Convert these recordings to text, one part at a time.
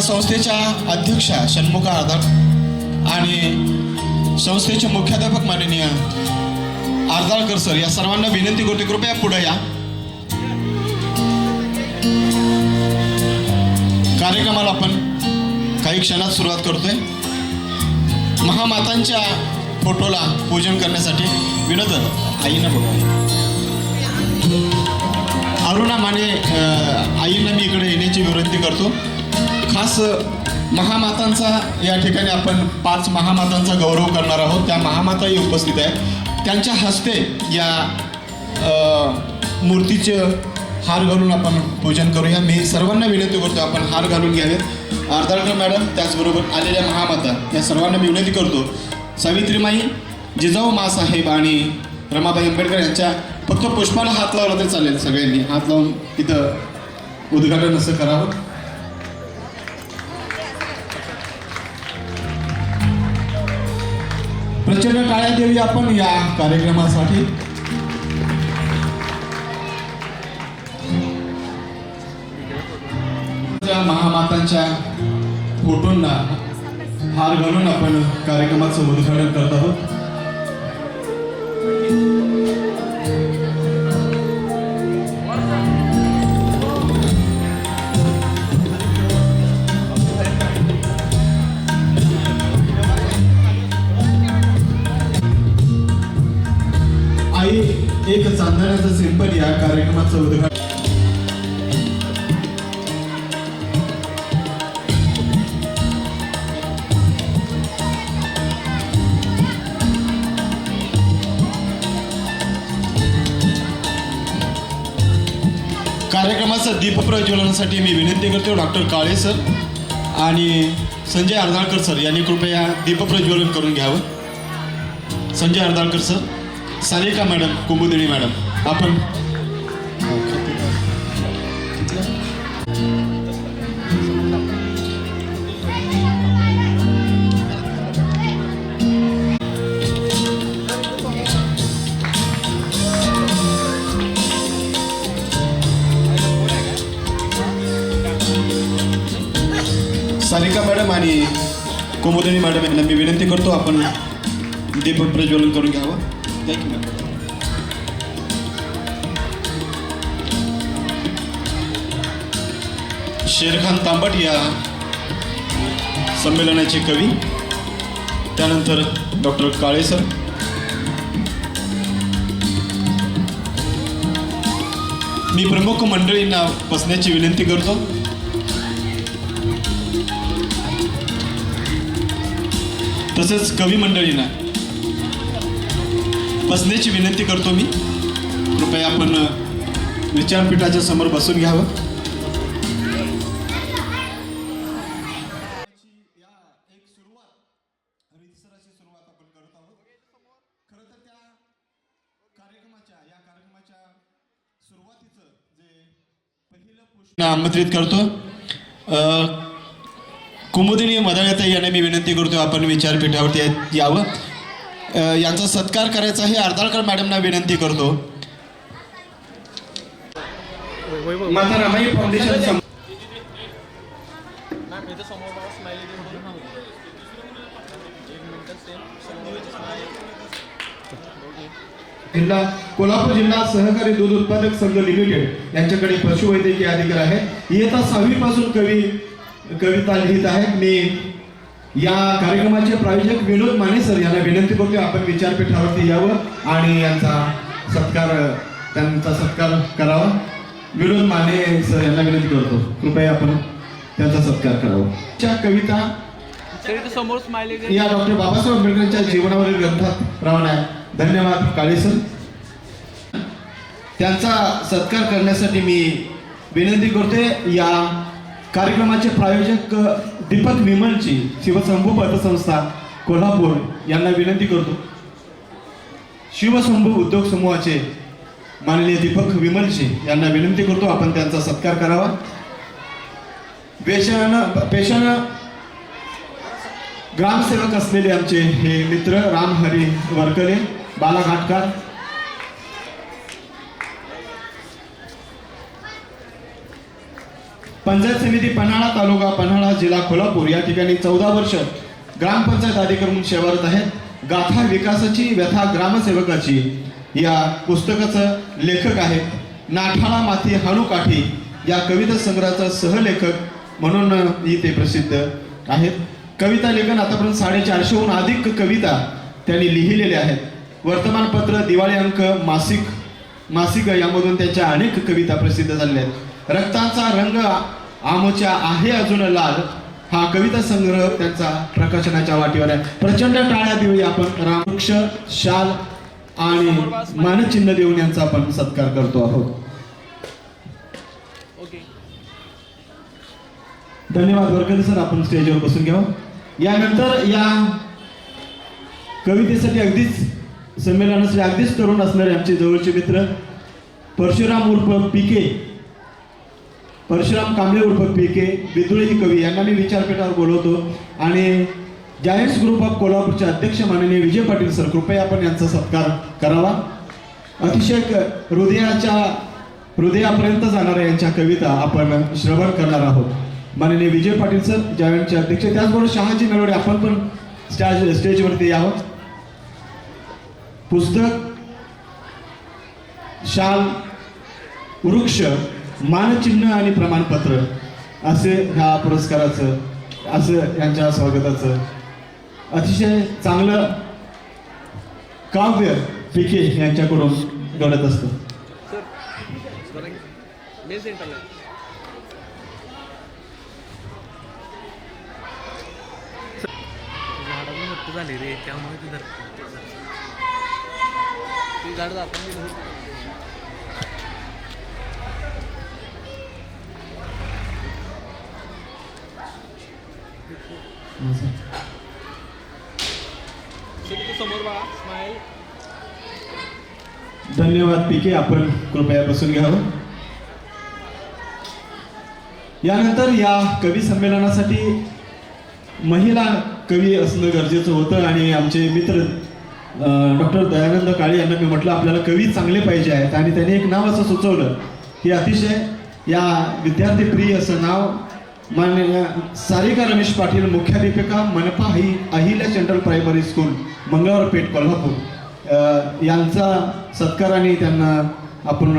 संस्थेच्या अध्यक्षा षण्मुखा आर्दाळ आणि संस्थेचे मुख्याध्यापक माननीय आर्दाळकर सर या सर्वांना विनंती करते, कृपया पुढे या. कार्यक्रमाला आपण काही क्षणात सुरुवात करतोय. महामातांच्या फोटोला पूजन करण्यासाठी विनोद आईंना बोलवा. अरुणा माने आईंना मी इकडे येण्याची विनंती करतो. खास महामातांचा या ठिकाणी आपण 5 महामातांचा गौरव करणार आहोत. त्या महामाताही उपस्थित आहेत. त्यांच्या हस्ते या मूर्तीचे हार घालून आपण पूजन करूया. मी सर्वांना विनंती करतो आपण हार घालून घ्यावेत. आर्दाळकर मॅडम त्याचबरोबर आलेल्या महामाता या सर्वांना मी विनंती करतो. सावित्रीमाई, जिजाऊ माँसाहेब आणि रमाबाई आंबेडकर यांच्या फक्त पुष्पाला हात लावला तर चालेल. सगळ्यांनी हात लावून इथं उद्घाटन असं करावं. प्रचंड टाळ्या देऊया आपण या कार्यक्रमासाठी. महामातांच्या फोटोंना हार घालून आपण कार्यक्रमाचं उद्घाटन करत आहोत. आई एक चांदण्याचं सिंपल या कार्यक्रमाचं उद्घाटन. कार्यक्रमाचं दीपप्रज्वलनासाठी मी विनंती करतो डॉक्टर काळे सर आणि संजय आर्दाळकर सर यांनी कृपया दीपप्रज्वलन करून घ्यावं. संजय आर्दाळकर सर, सारिका मॅडम, कुमुदिनी मॅडम आपण सारिका मॅडम आणि कुमुदिनी मॅडम यांना मी विनंती करतो आपण दीप प्रज्वलन करून घ्यावं. Thank you madam. शेरखान तांबट या संमेलनाचे कवी, त्यानंतर डॉक्टर काळे सर, मी प्रमुख मंडळींना बसण्याची विनंती करतो. तसेच कवी मंडळींना बसण्याची विनंती करतो मी. कृपया आपण विचारपीठाच्या समोर बसून घ्यावं. एक सुरुवात रीतसराची सुरुवात आपण करत आहोत. खरं तर त्या कार्यक्रमाच्या सुरुवातीचं जे पहिलं पुष्प आमंत्रित करतो. कुमुदिनी मदळताई यांना मी विनंती करतो आपण विचारपीठावरती यावं. यांचा सत्कार करायचा आहे. आर्दाळकर मॅडमना विनंती करतो. माता रमाई फाउंडेशन जिल्हा कोल्हापूर जिल्हा सहकारी दूध उत्पादक संघ लिमिटेड यांच्याकडे पशुवैद्यकीय अधिकारी आहे. इयत्ता 6वी पासून कविता लिहित आहेत. मी या कार्यक्रमाचे प्रायोजक विनोद माने सर यांना विनंती करतो आपण विचारपीठावरती यावं आणि त्यांचा सत्कार करावा. विनोद माने सर यांना विनंती करतो कृपया आपण त्यांचा सत्कार करावा. त्या कविता या डॉक्टर बाबासाहेब आंबेडकरांच्या जीवनावरील ग्रंथात प्रमाणे आहे. धन्यवाद काळे सर. त्यांचा सत्कार करण्यासाठी मी विनंती करते या कार्यक्रमाचे प्रायोजक दीपक विमलजी, शिवशंभू पतसंस्था कोल्हापूर यांना विनंती करतो. शिवशंभू उद्योग समूहाचे माननीय दीपक विमलजी यांना विनंती करतो आपण त्यांचा सत्कार करावा. पेशानं ग्रामसेवक असलेले आमचे हे मित्र रामहरी वरकले, बाला घाटकर, पंचायत समिती पन्हाळा, तालुका पन्हाळा, जिल्हा कोल्हापूर या ठिकाणी 14 वर्ष ग्रामपंचायत अधिकारी म्हणून सेवारत आहेत. गाथा विकासाची व्यथा ग्रामसेवकाची या पुस्तकाचं लेखक आहेत. नाठाळा माथी हाणू काठी या कविता संग्रहाचा सहलेखक म्हणून ते प्रसिद्ध आहेत. कविता लेखन आतापर्यंत 450हून अधिक कविता त्यांनी लिहिलेल्या आहेत. वर्तमानपत्र, दिवाळी अंक, मासिक यामधून त्यांच्या अनेक कविता प्रसिद्ध झालेल्या आहेत. रक्ताचा रंग आमच्या आहे अजून लाल हा कविता संग्रह त्यांचा प्रकाशनाच्या वाटेवर आहे. प्रचंड टाळ्या देऊया आपण रामवृक्ष, शाल आणि मानचिन्ह देऊन यांचा आपण सत्कार करतो आहोत. धन्यवाद वर्गणी सर. आपण स्टेजवर बसून घ्यावं. यानंतर या कवितेसाठी अगदीच संमेलनासाठी अगदीच तरुण असणारे आमचे जवळचे मित्र परशुराम उर्फ पीके, परशुराम कांबळे उर्फ पीके, विदुळी कवी यांना मी विचारपीठावर बोलवतो आणि जायंट्स ग्रुप ऑफ कोल्हापूरचे अध्यक्ष माननीय विजय पाटील सर, कृपया आपण यांचा सत्कार करावा. अतिशय हृदयापर्यंत जाणाऱ्या यांच्या कविता आपण श्रवण करणार आहोत. माननीय विजय पाटील सर, जायंटचे अध्यक्ष, त्याचबरोबर शहाजी नलवडे आपण पण स्टेजवरती यावं. पुस्तक, शाल, वृक्ष, मानचिन्ह आणि प्रमाणपत्र असे ह्या पुरस्काराचं, असं यांच्या स्वागताचं अतिशय चांगलं काव्य पिके यांच्याकडून घडत असतं. झाले रे त्यामुळे ती झाड समोर बघा. स्माईल. धन्यवाद पीके. आपण कृपया बसून घ्यावं. यानंतर या कवी संमेलनासाठी महिला कवी असणं गरजेचं होतं आणि आमचे मित्र डॉक्टर दयानंद काळे यांना मी म्हटलं आपल्याला कवी चांगले पाहिजे आहेत आणि त्यांनी एक नाव असं सुचवलं की अतिशय या विद्यार्थी प्रिय असं नाव माननीय सारिका रमेश पाटील, मुख्याध्यापिका मनपा Ahilya central primary school Mangalwarpeth Kolhapur यांचा सत्कार आणि त्यांना आपण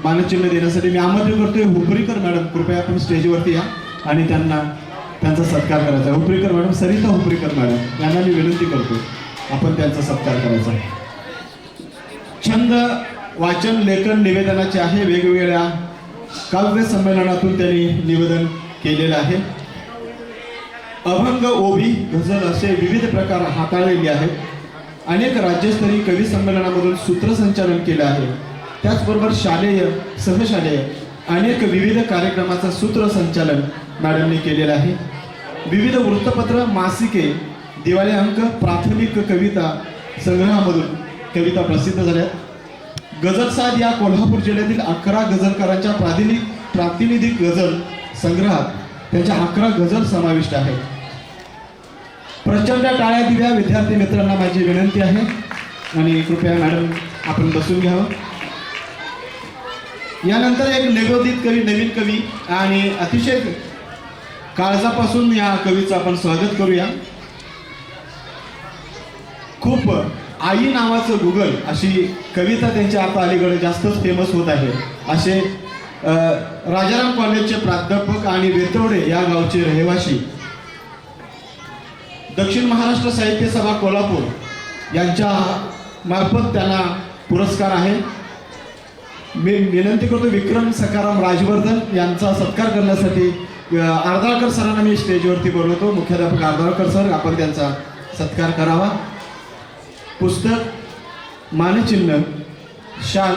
मानचिन्ह देण्यासाठी मी आमंत्रित करतोय. हुपरीकर मॅडम, कृपया आपण स्टेजवरती या आणि त्यांचा सत्कार करायचा. हुपरीकर मॅडम, सरिता हुपरीकर मॅडम यांना मी विनंती करतो आपण त्यांचा सत्कार करायचा. छंद, वाचन, लेखन, निवेदनाचे आहे. वेगवेगळ्या काव्य संमेलनातून त्यांनी निवेदन केलेलं आहे. अभंग, ओवी, गझल असे विविध प्रकार हाताळलेले आहेत. अनेक राज्यस्तरीय कवी संमेलनामधून सूत्रसंचालन केलं आहे. त्याचबरोबर शालेय, सहशालेय अनेक विविध कार्यक्रमाचं सूत्रसंचालन मॅडमने केलेलं आहे. विविध वृत्तपत्र, मासिके, दिवाळी अंक, प्राथमिक कविता संग्रहामधून कविता प्रसिद्ध झाल्या. गझलसाद या कोल्हापूर जिल्ह्यातील 11 गझलकारांच्या प्रातिनिधिक गझल संग्रहात त्यांच्या 11 गझल समाविष्ट आहेत. प्रचंड टाळ्या दिव्या विद्यार्थी मित्रांना माझी विनंती आहे आणि कृपया मॅडम आपण बसून घ्यावं. यानंतर एक नवोदित कवी, नवीन कवी आणि अतिशय काळजापासून या कवीचं आपण स्वागत करूया. खूप आई नावाचं गुगल अशी कविता त्यांच्या आता अलीकडे जास्तच फेमस होत आहे. असे राजाराम कॉलेजचे प्राध्यापक आणि वेतवडे या गावचे रहिवासी, दक्षिण महाराष्ट्र साहित्य सभा कोल्हापूर यांच्या मार्फत त्यांना पुरस्कार आहे. मी विनंती करतो विक्रम सकाराम राजवर्धन यांचा सत्कार करण्यासाठी आर्दाळकर सरांना मी स्टेजवरती बोलवतो. मुख्याध्यापक आर्दाळकर सर, आपण त्यांचा सत्कार करावा. पुस्तक, मानचिन्ह, शाल.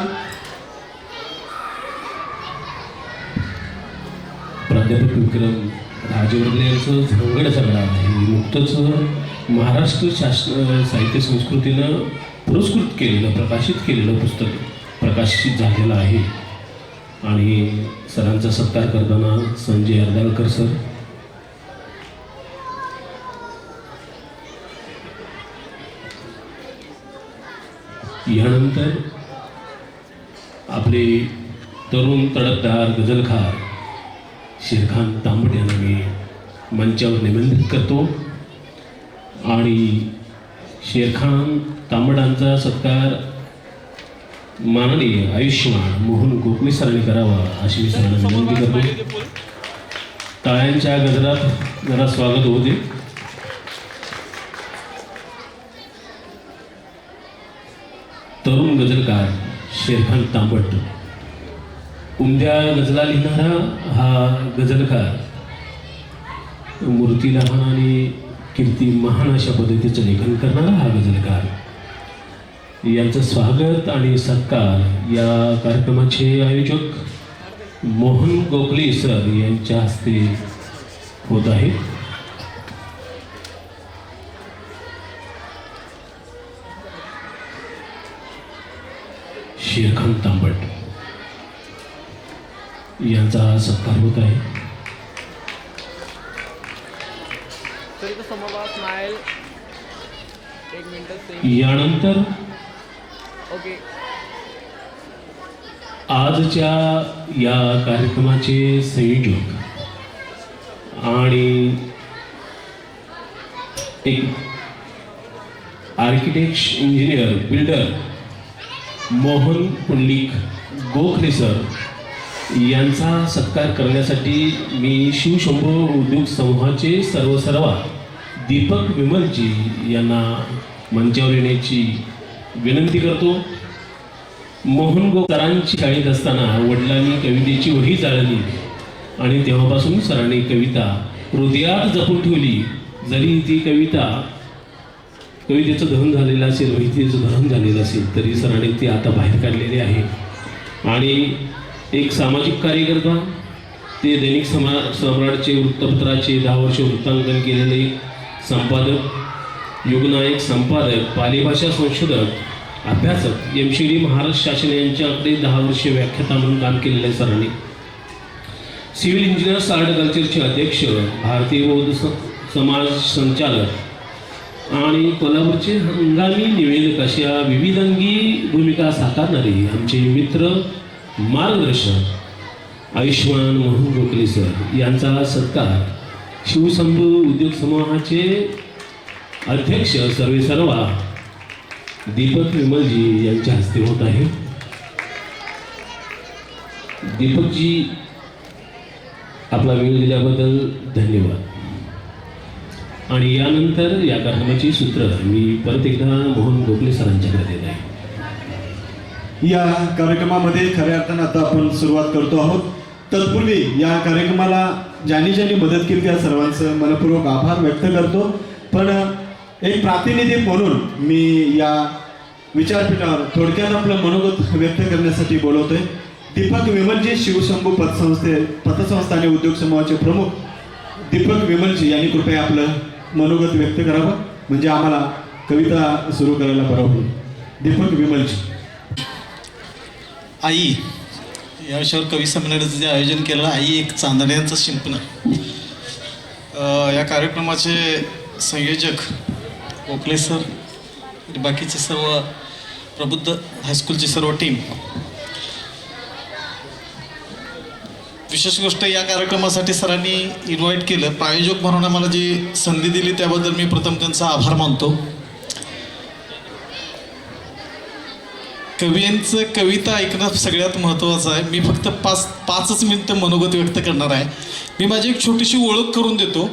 प्राध्यापक विक्रम राजवर्धन यांचं झंगड सगळं आहे. नुकतंच महाराष्ट्र शास्त्र साहित्य संस्कृतीनं पुरस्कृत केलेलं, प्रकाशित केलेलं पुस्तक प्रकाशित झालेलं आहे आणि सरांचा सत्कार करताना संजय अर्दाळकर सर, यानंतर आपले तरुण तडफदार गझलखार शेरखान तांबट यांना मी मंचावर निमंत्रित करतो आणि शेरखान तांबटांचा सत्कार माननीय आयुष्यमान मोहन गोखले सरांनी करावा अशी मी सरांना विनंती करतो. टाळ्यांच्या गजरात जरा स्वागत होते. तरुण गजलकार शेरखान तांबट, उमद्या गजला लिहिणारा हा गजलकार, मूर्ती लहान आणि कीर्ती महान अशा पद्धतीचं लेखन करणारा हा गजलकार, यांचं स्वागत आणि सत्कार या कार्यक्रमाचे आयोजक मोहन गोखले सर यांच्या हस्ते होत आहे. शेरखान तांबट यांचा सत्कार होत आहे. सर इथं समोर बघा स्माईल. एक मिनिट. यानंतर ओके. आजच्या या कार्यक्रमाचे संयोजक आणि एक architect engineer builder Mohan Pundlik Gokhale sir यांचा सत्कार करण्यासाठी मी शिवशंभो उद्योग समूहाचे सर्वसर्वा दीपक विमलजी यांना मंचावर येण्याची विनंती करतो. मोहन सरांची शाळेत असताना वडिलांनी कवितेची वही जाळली आणि तेव्हापासून सरांनी कविता हृदयात जपून ठेवली. जरी ती कवितेचं दहन झालेलं असेल, वहीतेचं दहन झालेलं असेल, तरी सरांनी ती आता बाहेर काढलेली आहे. आणि एक सामाजिक कार्यकर्ता, ते दैनिक सम्राटचे वृत्तपत्राचे 10 वर्ष वृत्तांकन केलेले संपादक, युगनायक संपादक, पालेभाषा संशोधक, अभ्यासक, MCD महाराष्ट्र शासन यांच्याकडे 10 वर्षे व्याख्याता म्हणून काम केलेलं आहे सरांनी. सिव्हिल इंजिनियर्स आर्ट कल्चरचे अध्यक्ष, भारतीय बौद्ध समाज संचालक आणि कोल्हापूरचे हंगामी निवेदक अशा विविधांगी भूमिका साकारणारे आमचे मित्र, मार्गदर्शक आयुष्यमान मोहन गोखले सर यांचा सत्कार शिवशंभू उद्योग समूहाचे अध्यक्ष सर्वेसर्वा दीपक विमलजी यांच्या हस्ते होत आहे. दीपकजी, आपला वेळ दिल्याबद्दल धन्यवाद. आणि यानंतर या कार्यक्रमाची सूत्र मी परत एकदा मोहन गोखले सरांच्याकडे देत आहे. या कार्यक्रमामध्ये खऱ्या अर्थानं आता आपण सुरुवात करतो आहोत. तत्पूर्वी या कार्यक्रमाला ज्यांनी मदत केली त्या सर्वांचं मनपूर्वक आभार व्यक्त करतो. पण एक प्रातिनिधिक म्हणून मी या विचारपीठावर थोडक्यात आपलं मनोगत व्यक्त करण्यासाठी बोलवतोय. दीपक विमलजी, शिवशंभू पतसंस्था आणि उद्योग समूहाचे प्रमुख दीपक विमलजी यांनी कृपया आपलं मनोगत व्यक्त करावं, म्हणजे आम्हाला कविता सुरू करायला बरं होईल. दीपक विमलजी. आई या विषयावर कवी संमेलनाचं जे आयोजन केलं, आई एक चांदण्याचं शिंपणं. या कार्यक्रमाचे संयोजक गोखले सर आणि बाकीचे सर्व प्रबुद्ध हायस्कूलची सर्व टीम. विशेष गोष्ट, या कार्यक्रमासाठी सरांनी इन्व्हाइट केलं, प्रायोजक म्हणून आम्हाला जी संधी दिली त्याबद्दल मी प्रथम त्यांचा आभार मानतो. कवींचं कविता ऐकणं सगळ्यात महत्त्वाचं आहे. मी फक्त पाचच मिनिटं मनोगत व्यक्त करणार आहे. मी माझी एक छोटीशी ओळख करून देतो.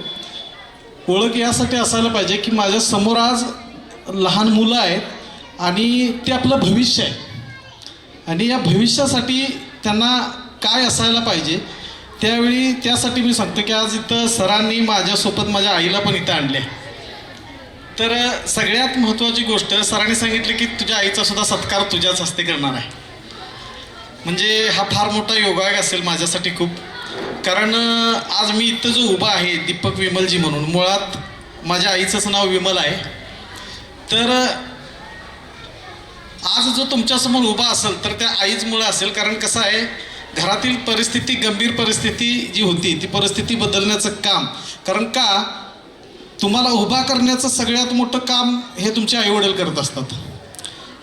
ओळख यासाठी असायला पाहिजे की माझ्या समोर आज लहान मुलं आहेत आणि ते आपलं भविष्य आहे आणि या भविष्यासाठी त्यांना काय असायला पाहिजे त्यासाठी मी सांगतो की आज इथं सरांनी माझ्यासोबत माझ्या आईला पण इथं आणले. तर सगळ्यात महत्त्वाची गोष्ट, सरांनी सांगितली की तुझ्या आईचा सुद्धा सत्कार तुझ्याच हस्ते करणार आहे. म्हणजे हा फार मोठा योगायोग असेल माझ्यासाठी खूप. कारण आज मी इथं जो उभा आहे दीपक विमलजी म्हणून, मुळात माझ्या आईचंच नाव विमल आहे. तर आज जो तुमच्यासमोर उभा असेल तर त्या आईचमुळे असेल. कारण कसं आहे, घरातील परिस्थिती, गंभीर परिस्थिती जी होती ती परिस्थिती बदलण्याचं काम, कारण का तुम्हाला उभा करण्याचं सगळ्यात मोठं काम हे तुमचे आईवडील करत असतात.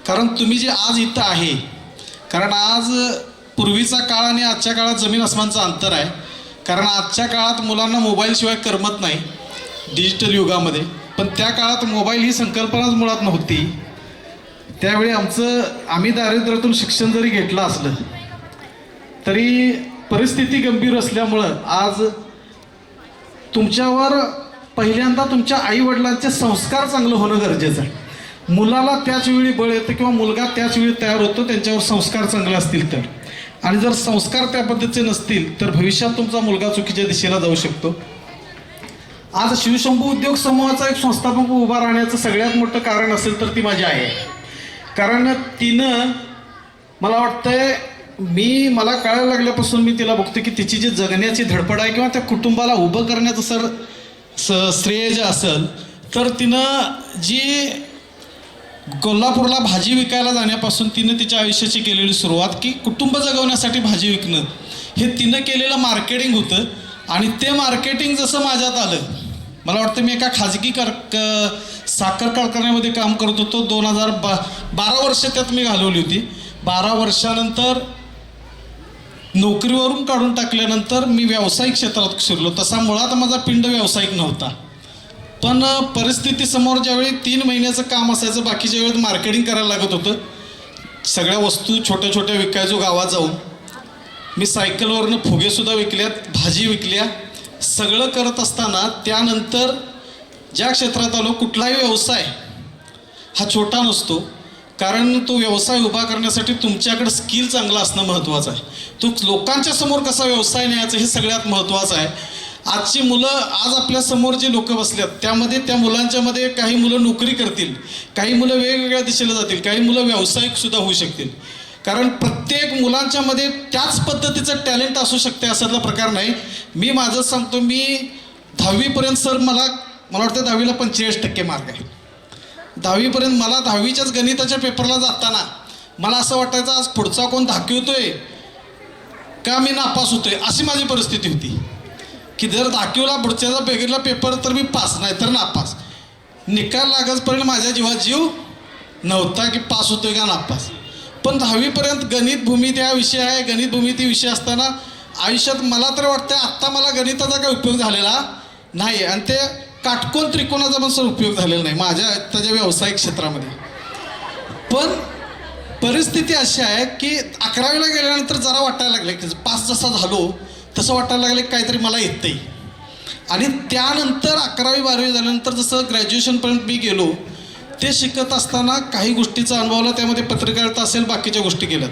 कारण तुम्ही जे आज इथं आहे, कारण आज पूर्वीचा काळ आणि आजच्या काळात जमीन आसमानचं अंतर आहे. कारण आजच्या काळात मुलांना मोबाईलशिवाय करमत नाही डिजिटल युगामध्ये. पण त्या काळात मोबाईल ही संकल्पनाच मुळात नव्हती. त्यावेळी आम्ही दारिद्र्यातून शिक्षण जरी घेतलं असलं तरी परिस्थिती गंभीर असल्यामुळं आज तुमच्यावर पहिल्यांदा तुमच्या आईवडिलांचे संस्कार चांगलं होणं गरजेचं आहे. मुलाला त्याच वेळी बळ येतं किंवा मुलगा त्याच वेळी तयार होतो त्यांच्यावर संस्कार चांगले असतील तर. आणि जर संस्कार त्या पद्धतीचे नसतील तर भविष्यात तुमचा मुलगा चुकीच्या दिशेला जाऊ शकतो. आज शिवशंभू उद्योग समूहाचा एक संस्थापक उभा राहण्याचं सगळ्यात मोठं कारण असेल तर ती माझी आई आहे. कारण तिनं मला वाटतंय मला कळायला लागल्यापासून मी तिला बघतो की तिची जी जगण्याची धडपड आहे किंवा त्या कुटुंबाला उभं करण्याचं श्रेय जे असेल तर तिनं जी कोल्हापूरला भाजी विकायला जाण्यापासून तिनं तिच्या आयुष्याची केलेली सुरुवात की कुटुंब जगवण्यासाठी भाजी विकणं हे तिनं केलेलं मार्केटिंग होतं. आणि ते मार्केटिंग जसं माझ्यात आलं, मला वाटतं मी एका खाजगी साखर कारखान्यामध्ये काम करत होतो. 2012 वर्ष त्यात मी घालवली होती. 12 वर्षानंतर नोकरीवरून काढून टाकल्यानंतर मी व्यावसायिक क्षेत्रात शिरलो. तसा मुळात माझा पिंड व्यावसायिक नव्हता. पण परिस्थितीसमोर ज्यावेळी 3 महिन्याचं काम असायचं, बाकीच्या वेळेत मार्केटिंग करायला लागत होतं. सगळ्या वस्तू छोट्या छोट्या विकायचो गावात जाऊन. मी सायकलवरनं फुगेसुद्धा विकल्यात, भाजी विकल्या, सगळं करत असताना त्यानंतर ज्या क्षेत्रात आलो, कुठलाही व्यवसाय हा छोटा नसतो. कारण तो व्यवसाय उभा करण्यासाठी तुमच्याकडे स्किल चांगलं असणं महत्त्वाचं आहे. तो लोकांच्या समोर कसा व्यवसाय न्यायचा हे सगळ्यात महत्त्वाचं आहे. आजची मुलं, आज आपल्यासमोर जे लोक बसल्यात त्यामध्ये त्या मुलांच्यामध्ये काही मुलं नोकरी करतील, काही मुलं वेगवेगळ्या दिशेला जातील, काही मुलं व्यावसायिकसुद्धा होऊ शकतील. कारण प्रत्येक मुलांच्यामध्ये त्याच पद्धतीचं टॅलेंट असू शकते असातला प्रकार नाही. मी माझं सांगतो, मी 10वीपर्यंत सर मला वाटतं 10वीला 45% मार्क आहे. 10वीपर्यंत मला 10वीच्याच गणिताच्या पेपरला जाताना मला असं वाटायचं आज पुढचा कोण धाकवतोय का मी नापास होतोय, अशी माझी परिस्थिती होती. की जर दाखवला पुढच्याचा बेगीरला पेपर तर मी पास, नाही तर नापास. निकाल लागतपर्यंत माझ्या जीवात जीव नव्हता की पास होतोय का नापास. पण 10वीपर्यंत गणित भूमिती हा विषय आहे. गणित भूमिती विषय असताना आयुष्यात मला तर वाटतं आत्ता मला गणिताचा काय उपयोग झालेला नाही. आणि ते काटकोन त्रिकोणाचा पण सर उपयोग झालेला नाही माझ्या त्याच्या व्यावसायिक क्षेत्रामध्ये. पण परिस्थिती अशी आहे की 11वीला गेल्यानंतर जरा वाटायला लागलं की पास जसा झालो तसं वाटायला लागलं की काहीतरी मला येतंय. आणि त्यानंतर 11वी 12वी झाल्यानंतर जसं ग्रॅज्युएशनपर्यंत मी गेलो, ते शिकत असताना काही गोष्टीचा अनुभवला, त्यामध्ये पत्रकारिता असेल, बाकीच्या गोष्टी केल्यात.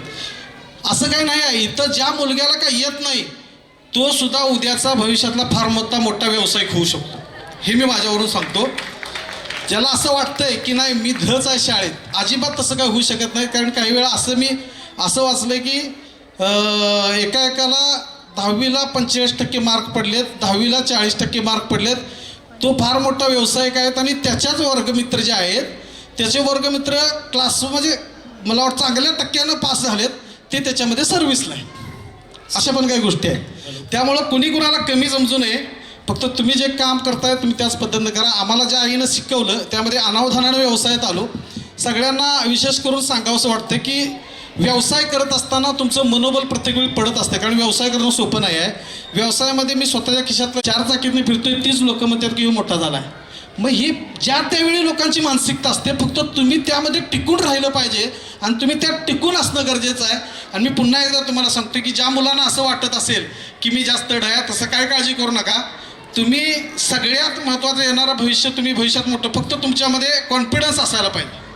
असं काही नाही आहे इथं ज्या मुलग्याला काही येत नाही तो सुद्धा उद्याचा भविष्यातला फार मोठा व्यावसायिक होऊ शकतो. हे मी माझ्यावरून सांगतो. ज्याला असं वाटतंय की नाही मी धच आहे शाळेत, अजिबात तसं काय होऊ शकत नाही. कारण काही वेळा मी असं वाचलं की एकाला 10वीला 45% मार्क पडलेत, 10वीला 40% मार्क पडलेत. तो फार मोठा व्यावसायिक आहेत आणि त्याच्याच वर्गमित्र जे आहेत त्याचे वर्गमित्र क्लास म्हणजे मला वाटतं चांगल्या टक्क्यानं पास झालेत, ते त्याच्यामध्ये सर्व्हिसला आहेत. अशा पण काही गोष्टी आहेत. त्यामुळं कुणी कुणाला कमी समजू नये. फक्त तुम्ही जे काम करताय तुम्ही त्याच पद्धतीनं करा. आम्हाला ज्या आईनं शिकवलं त्यामध्ये अनावधानानं व्यवसायात आलो. सगळ्यांना विशेष करून सांगावंसं वाटतं की व्यवसाय करत असताना तुमचं मनोबल प्रत्येक वेळी पडत असतं. कारण व्यवसाय करणं सोपं नाही आहे. व्यवसायामध्ये मी स्वतःच्या खिशातल्या 4 चाकीतनं फिरतोय, तीच लोक म्हणतात की मोठा झाला आहे. मग ही ज्या त्यावेळी लोकांची मानसिकता असते, फक्त तुम्ही त्यामध्ये टिकून राहिलं पाहिजे आणि तुम्ही त्यात टिकून असणं गरजेचं आहे. आणि मी पुन्हा एकदा तुम्हाला सांगतो की ज्या मुलांना असं वाटत असेल की मी जास्त डया, तसं काय काळजी करू नका. तुम्ही सगळ्यात महत्त्वाचं येणारं भविष्य तुम्ही भविष्यात मोठं, फक्त तुमच्यामध्ये कॉन्फिडन्स असायला पाहिजे.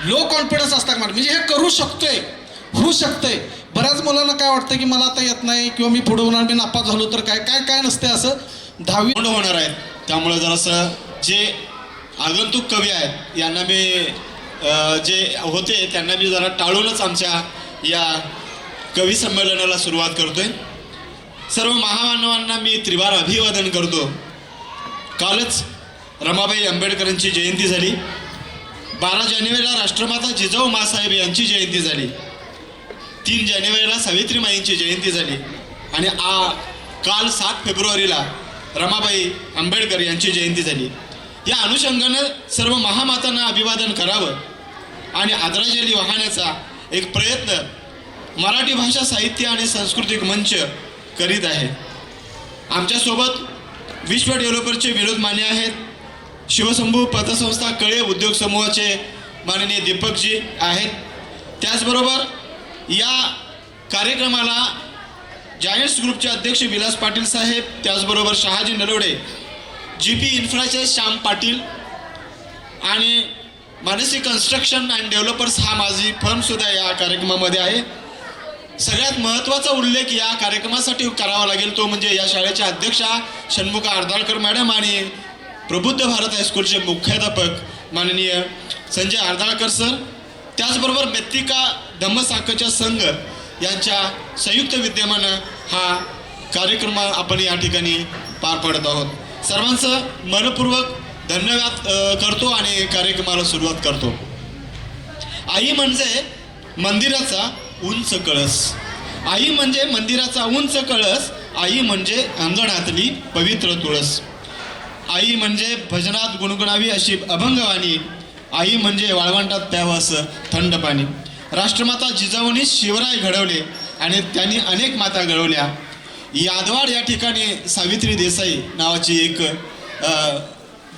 लो कॉन्फिडन्स असता म्हणजे हे करू शकतोय, होऊ शकतंय. बऱ्याच मुलांना काय वाटतं की मला आता येत नाही किंवा मी पुढे होणार, मी नापास झालो तर काय नसते असं. 10वी होणार आहेत. त्यामुळे जरासं जे आगंतुक कवी आहेत यांना मी जे होते त्यांना मी जरा टाळूनच आमच्या या कवी संमेलनाला सुरुवात करतोय. सर्व महामानवांना मी त्रिवार अभिवादन करतो. कालच रमाबाई आंबेडकरांची जयंती झाली. 12 जानेवारीला राष्ट्रमाता जिजाऊ माँसाहेब यांची जयंती झाली. 3 जानेवारीला सावित्रीमाईंची जयंती झाली. आणि काल 7 फेब्रुवारीला रमाबाई आंबेडकर यांची जयंती झाली. या अनुषंगानं सर्व महामातांना अभिवादन करावं आणि आदरांजली वाहण्याचा एक प्रयत्न मराठी भाषा साहित्य आणि सांस्कृतिक मंच करीत आहे. आमच्यासोबत विश्व डेव्हलपरचे विनोद माने आहेत, शिवशंभू पतसंस्था कळे उद्योग समूहाचे माननीय दीपकजी आहेत. त्याचबरोबर या कार्यक्रमाला जायंट्स ग्रुपचे अध्यक्ष विलास पाटील साहेब, त्याचबरोबर शहाजी नरवडे, GP इन्फ्राचे श्याम पाटील आणि मानसी कन्स्ट्रक्शन अँड डेव्हलपर्स हा माझी फर्मसुद्धा या कार्यक्रमामध्ये आहे. सगळ्यात महत्त्वाचा उल्लेख या कार्यक्रमासाठी करावा लागेल तो म्हणजे या शाळेच्या अध्यक्षा षण्मुखा अर्धाळकर मॅडम आणि प्रबुद्ध भारत हायस्कूलचे मुख्याध्यापक माननीय संजय अर्धाळकर सर, त्याचबरोबर मेत्रिका धम्मसाखच्या संघ यांच्या संयुक्त विद्यमानं हा कार्यक्रम आपण या ठिकाणी पार पाडत आहोत. सर्वांचं मनपूर्वक धन्यवाद करतो आणि कार्यक्रमाला सुरुवात करतो. आई म्हणजे मंदिराचा उंच कळस, आई म्हणजे मंदिराचा उंच कळस, आई म्हणजे अंगणातली पवित्र तुळस, आई म्हणजे भजनात गुणगुणावी अशी अभंगवाणी, आई म्हणजे वाळवंटात प्यावं असं थंड पाणी. राष्ट्रमाता जिजाऊंनी शिवराय घडवले आणि त्यांनी अनेक माता घडवल्या. यादवाड या ठिकाणी सावित्री देसाई नावाची एक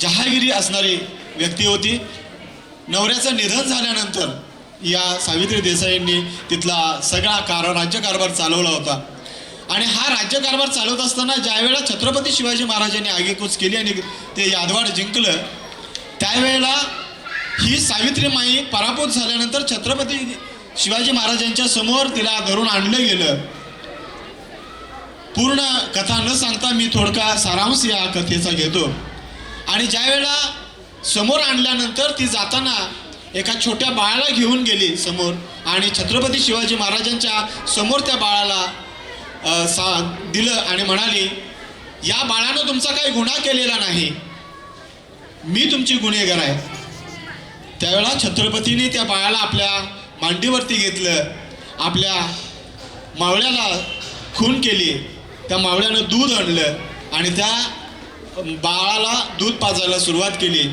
जहागिरी असणारी व्यक्ती होती. नवऱ्याचं निधन झाल्यानंतर या सावित्री देसाईंनी तिथला सगळा राज्यकारभार चालवला होता. आणि हा राज्यकारभार चालवत असताना ज्यावेळेला छत्रपती शिवाजी महाराजांनी आगेकूच केली आणि ते यादवाड जिंकलं, त्यावेळेला ही सावित्रीमाई पराभूत झाल्यानंतर छत्रपती शिवाजी महाराजांच्या समोर तिला धरून आणलं गेलं. पूर्ण कथा न सांगता मी थोडका सारांश या कथेचा घेतो. आणि ज्यावेळेला समोर आणल्यानंतर ती जाताना एका छोट्या बाळाला घेऊन गेली समोर आणि छत्रपती शिवाजी महाराजांच्या समोर त्या बाळाला दिलं आणि म्हणाली, या बाळानं तुमचा काही गुन्हा केलेला नाही, मी तुमची गुन्हेगार आहे. त्यावेळेला छत्रपतीने त्या बाळाला आपल्या मांडीवरती घेतलं, आपल्या मावळ्याला खून केली, त्या मावळ्यानं दूध आणलं आणि त्या बाळाला दूध पाजायला सुरुवात केली.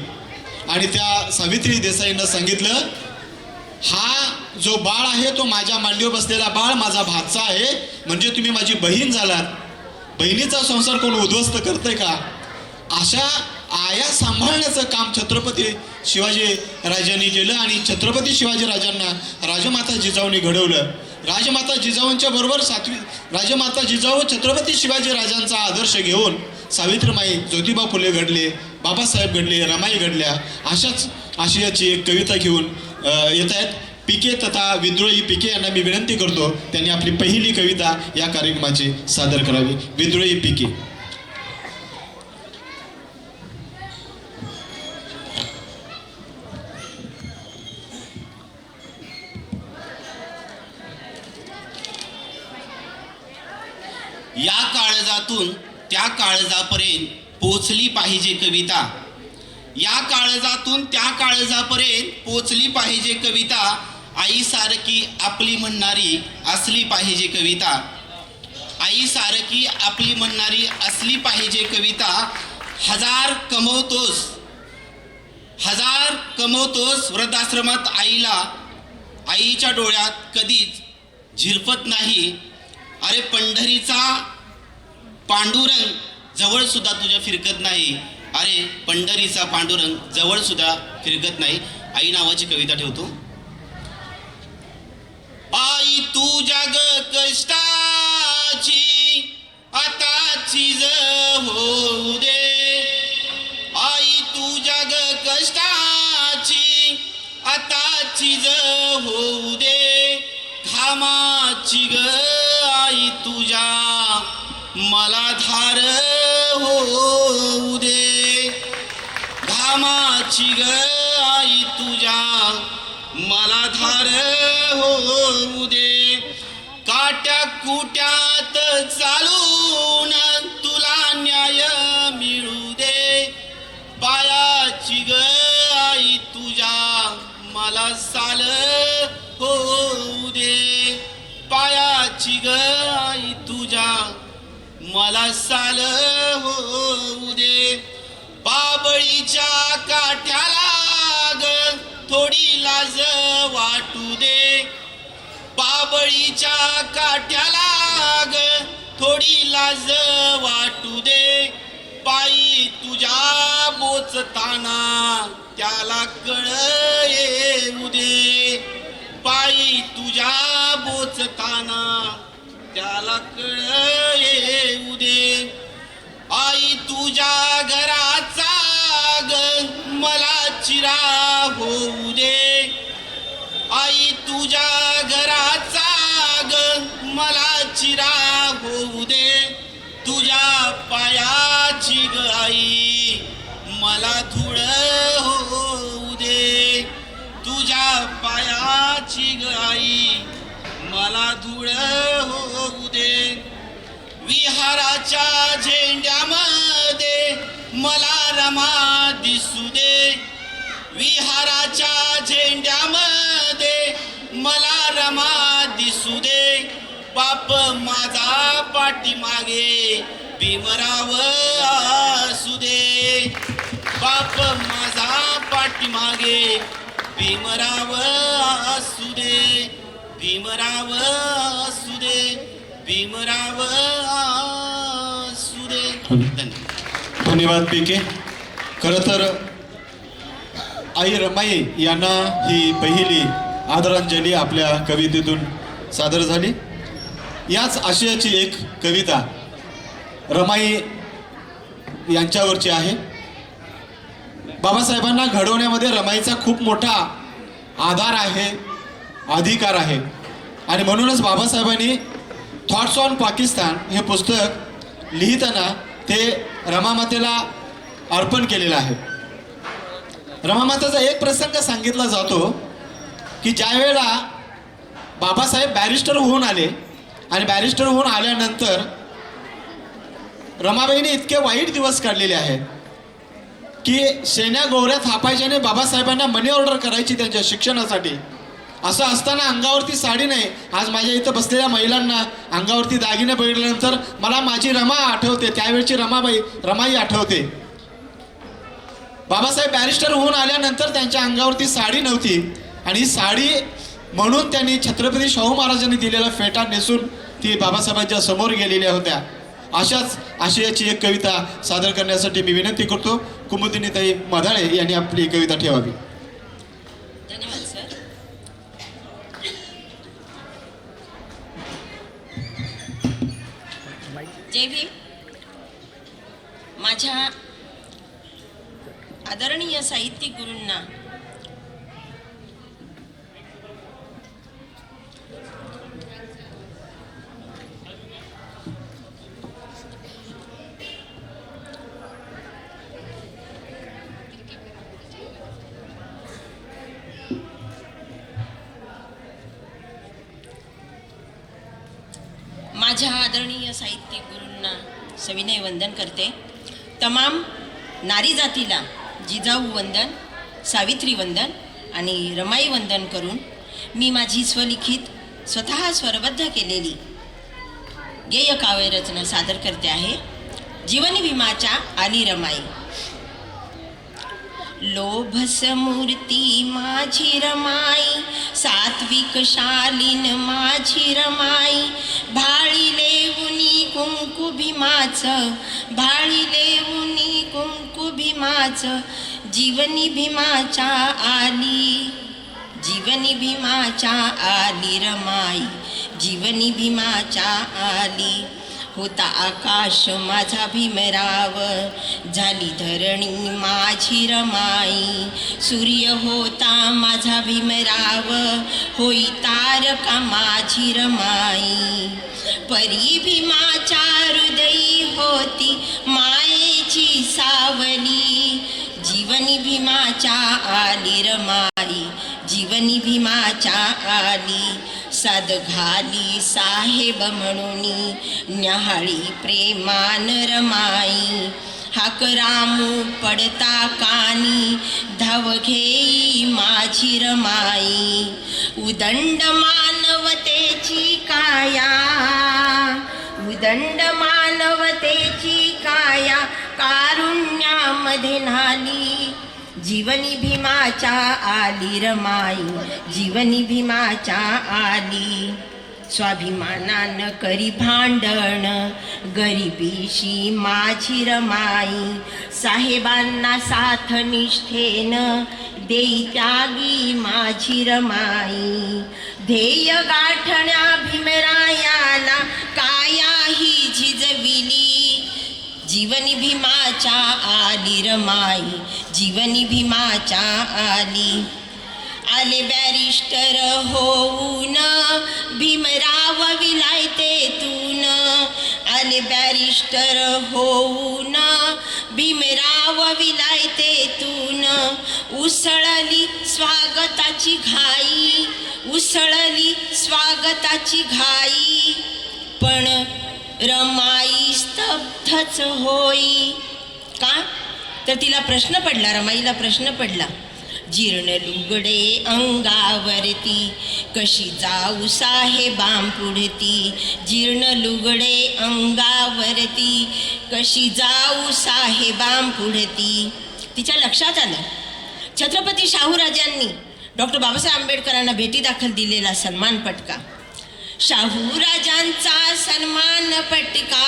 आणि त्या सावित्री देसाईंना सांगितलं, हा जो बाळ आहे तो माझ्या मांडीवर बसलेला बाळ माझा भाचा आहे, म्हणजे तुम्ही माझी बहीण झालात. बहिणीचा संसार कोण उद्ध्वस्त करतंय का? अशा आया सांभाळण्याचं काम छत्रपती शिवाजी राजांनी केलं आणि छत्रपती शिवाजी राजांना राजमाता जिजाऊंनी घडवलं. राजमाता जिजाऊंच्या बरोबर राजमाता जिजाऊ छत्रपती शिवाजी राजांचा आदर्श घेऊन सावित्रीमाई, ज्योतिबा फुले घडले, बाबासाहेब घडले, रमाई घडल्या. अशाच आशयाची एक कविता घेऊन येत आहेत. पिके तथा विद्रोही पिके यांना मी विनंती करतो त्यांनी आपली पहिली कविता या कार्यक्रमाची सादर करावी. विद्रोही पिके. या काळजातून त्या काळजापर्यंत पोचली पाहिजे कविता, या काळजातून त्या काळजापर्यंत पोचली पाहिजे कविता, आईसारखी आपली म्हणणारी असली पाहिजे कविता, आईसारखी आपली म्हणणारी असली पाहिजे कविता. हजार कमवतोस वृद्धाश्रमात आईला, आईच्या डोळ्यात कधीच झिरपत नाही. अरे पंढरीचा पांडुरंग जवळ सुद्धा तुझ्या फिरकत नाही, अरे पंढरीचा पांडुरंग जवळ सुद्धा फिरकत नाही. आई नावाची कविता ठेवतो. आई तुझ्या ग कष्टाची आताची ज होऊ दे, आई तुझ्या ग कष्टाची आताची ज होऊ दे, घामाची ग आई तुझ्या मला धार होऊ दे, घामाची ग आई तुझ्या मला धार होऊ दे. काट्या कुट्यात चालून तुला न्याय मिळू दे, पायाची ग आई तुझ्या मला साल होऊ दे, पायाची ग आई तुझ्या मला साल होऊ दे. बाबळीच्या काठ्याला ग थोडी लाज वाटू दे, बाबळीच्या काठ्याला ग थोडी लाज वाटू दे, पायी तुझ्या बोचताना त्याला कळ येऊ दे, पायी तुझ्या बोचताना त्याला कळ येऊ दे. आई तुझ्या घराचा ग मला चिरा होऊ दे, आई तुझ्या घराचा ग मला चिरा होऊ दे, तुझ्या पायाची ग आई मला धूळ होऊ दे, तुझ्या पायाची ग आई मला धूळ होऊ दे. विहाराच्या झेंड्यामध्ये मला रमा दिसू दे, विहाराच्या झेंड्यामध्ये मला रमा दिसू दे, बाप माझा पाठीमागे भीमराव असू दे, बाप माझा पाठीमागे भीमराव असू दे, भीमराव असू दे, भीमराव असू दे. धन्यवाद पीके. खरं तर आई रमाई यांना ही पहिली आदरांजली आपल्या कवितेतून सादर झाली. याच आशयाची एक कविता रमाई यांच्यावरची आहे. बाबासाहेबांना घडवण्यामध्ये रमाईचा खूप मोठा आधार आहे, अधिकार आहे आणि म्हणूनच बाबासाहेबांनी थॉट्स ऑन पाकिस्तान हे पुस्तक लिहिताना ते रमामातेला अर्पण केलेलं आहे. रमामातेचा एक प्रसंग सांगितला जातो की ज्या वेळेला बाबासाहेब बॅरिस्टर होऊन आले आणि बॅरिस्टर होऊन आल्यानंतर रमाबाईने इतके वाईट दिवस काढलेले आहेत की शेण्या गोवऱ्या थापायच्याने बाबासाहेबांना मनी ऑर्डर करायची त्यांच्या शिक्षणासाठी. असं असताना अंगावरती साडी नाही. आज माझ्या इथं बसलेल्या महिलांना अंगावरती दागिने बघितल्यानंतर मला माझी रमा आठवते, त्यावेळची रमाई आठवते. बाबासाहेब बॅरिस्टर होऊन आल्यानंतर त्यांच्या अंगावरती साडी नव्हती आणि साडी म्हणून त्यांनी छत्रपती शाहू महाराजांनी दिलेला फेटा नेसून ती बाबासाहेबांच्या समोर गेलेल्या होत्या. अशाच आशयाची एक कविता सादर करण्यासाठी मी विनंती करतो कुमुदिनीताई मधाळे यांनी आपली कविता ठेवावी. धन्यवाद सर. जय भीम. माझ्या आदरणीय साहित्यिक गुरूंना माझ्या आदरणीय साहित्यिक गुरूंना सविनय वंदन करते. तमाम नारी जातीला जिजाऊ वंदन, सावित्री वंदन आणि रमाई वंदन करून मी माझी स्वलिखित स्वतः स्वरबद्ध केलेली गेय काव्य रचना सादर करते आहे. जीवनी भीमाच्या आली रमाई. लोभस मूर्ती माझी रमाई, सात्विक शालीन माझी रमाई, भाळीले उनी कुंकू भीमाचं, भाळीले उनी कुंकू भीमाचं, जीवनी भीमाच्या आली, जीवनी भीमाच्या आली रमाई, जीवनी भीमाच्या आली. होता आकाश माझा भीमराव, झाली धरणी माझी रमाई, सूर्य होता माझा भीमराव, होई तारका माझी रमाई. परी भीमाच्या हृदयी होती मायेची सावली, जीवनी भीमाच्या आली रमाई, जीवनी भीमाच्या आली. साद घाली साहेब म्हणून न्याहाळी प्रेमान रमाई, हाक रामू पडता कानी, धाव घेई माझी रमाई. उदंड मानवतेची काया, उदंड मानवतेची काया, कारुण्यामध्ये न्हाली, जीवनी भीमाच्या आली रमाई, जीवनी भीमाच्या आली. स्वाभिमानानं करी भांडण, गरिबीशी माझी रमाई, साहेबांना साथ निष्ठेनं देई त्यागी माझी रमाई, ध्येय गाठण्या भीमरायाला कायाही झिजविली, जीवनी भीमाच्या आली रमाई, जीवनी भीमाच्या आली, आले बॅरिस्टर होऊन भीमराव विलायतेतून, आले बॅरिस्टर होऊन भीमराव विलायतेतून, उसळली स्वागताची घाई, उसळली स्वागताची घाई, पण रमाई स्तब्धच होई. का तर तिला प्रश्न पडला, रमाईला प्रश्न पडला, जीर्ण लुगडे अंगावरती कशी जाऊ साहेबांपुढती, जीर्ण लुगडे अंगावरती कशी जाऊ साहेबांपुढती. तिच्या लक्षात आलं छत्रपती शाहूराजांनी डॉक्टर बाबासाहेब आंबेडकरांना भेटीदाखल दिलेला सन्मान पटका, शाहूराजांचा सन्मान पटका,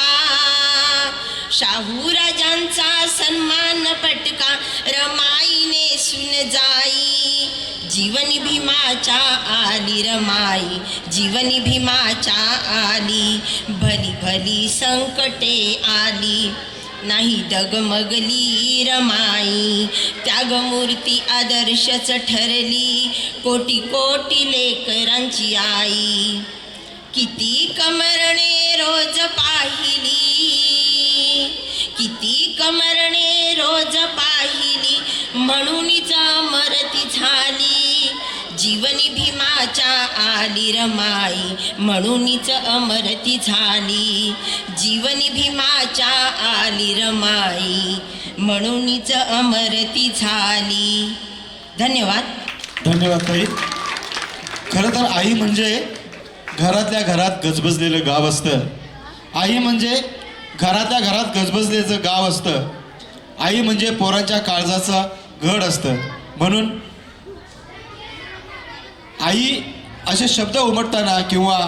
शाहूराजांचा सन्मान पटका, रमाईने सुन जाई, जीवनी भीमाच्या आली रमाई, जीवनी भीमाच्या आली, भली भली संकटे आली, नाही डगमगली रमाई, त्यागमूर्ती आदर्शच ठरली, कोटी कोटी लेकरांची आई, किती कमरणे रोज पाहिली, किती कमरणे रोज पाहिली, म्हणूनच अमरती झाली, जीवनी भीमाच्या आली रमाई, म्हणूनच अमरती झाली, जीवनी भीमाच्या आली रमाई, म्हणूनच अमरती झाली. धन्यवाद. धन्यवाद ताई. खरं तर आई म्हणजे घरातल्या घरात गजबजलेलं गाव असतं. आई म्हणजे घरातल्या घरात गजबजलेलं गाव असतं. आई म्हणजे पोरांच्या काळजाचा घड असतं. म्हणून आई असे शब्द उमटताना किंवा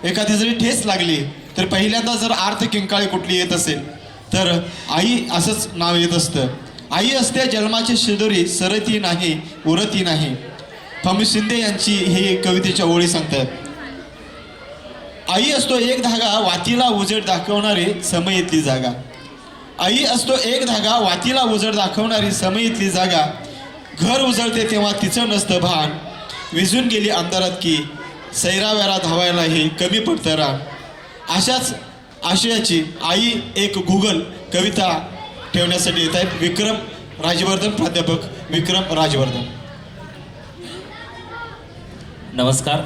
एखादी जरी ठेच लागली तर पहिल्यांदा जर अर्थ किंकाळी कुठली येत असेल तर आई असंच नाव येत असतं. आई असते जन्माची शिदोरी, सरती नाही उरती नाही. फमी शिंदे यांची ही कवितेच्या ओळी सांगतात. आई असतो एक धागा वातीला उजेड दाखवणारी समयीतली जागा. आई असतो एक धागा वातीला उजेड दाखवणारी समयीतली जागा. घर उजळते तेव्हा तिचं नसतं भान. विझून गेली अंधारात की सैराव्याला धावायलाही कमी पडतं रान. अशाच आशयाची आई एक गुगल कविता ठेवण्यासाठी येत आहेत विक्रम राजवर्धन, प्राध्यापक विक्रम राजवर्धन. नमस्कार.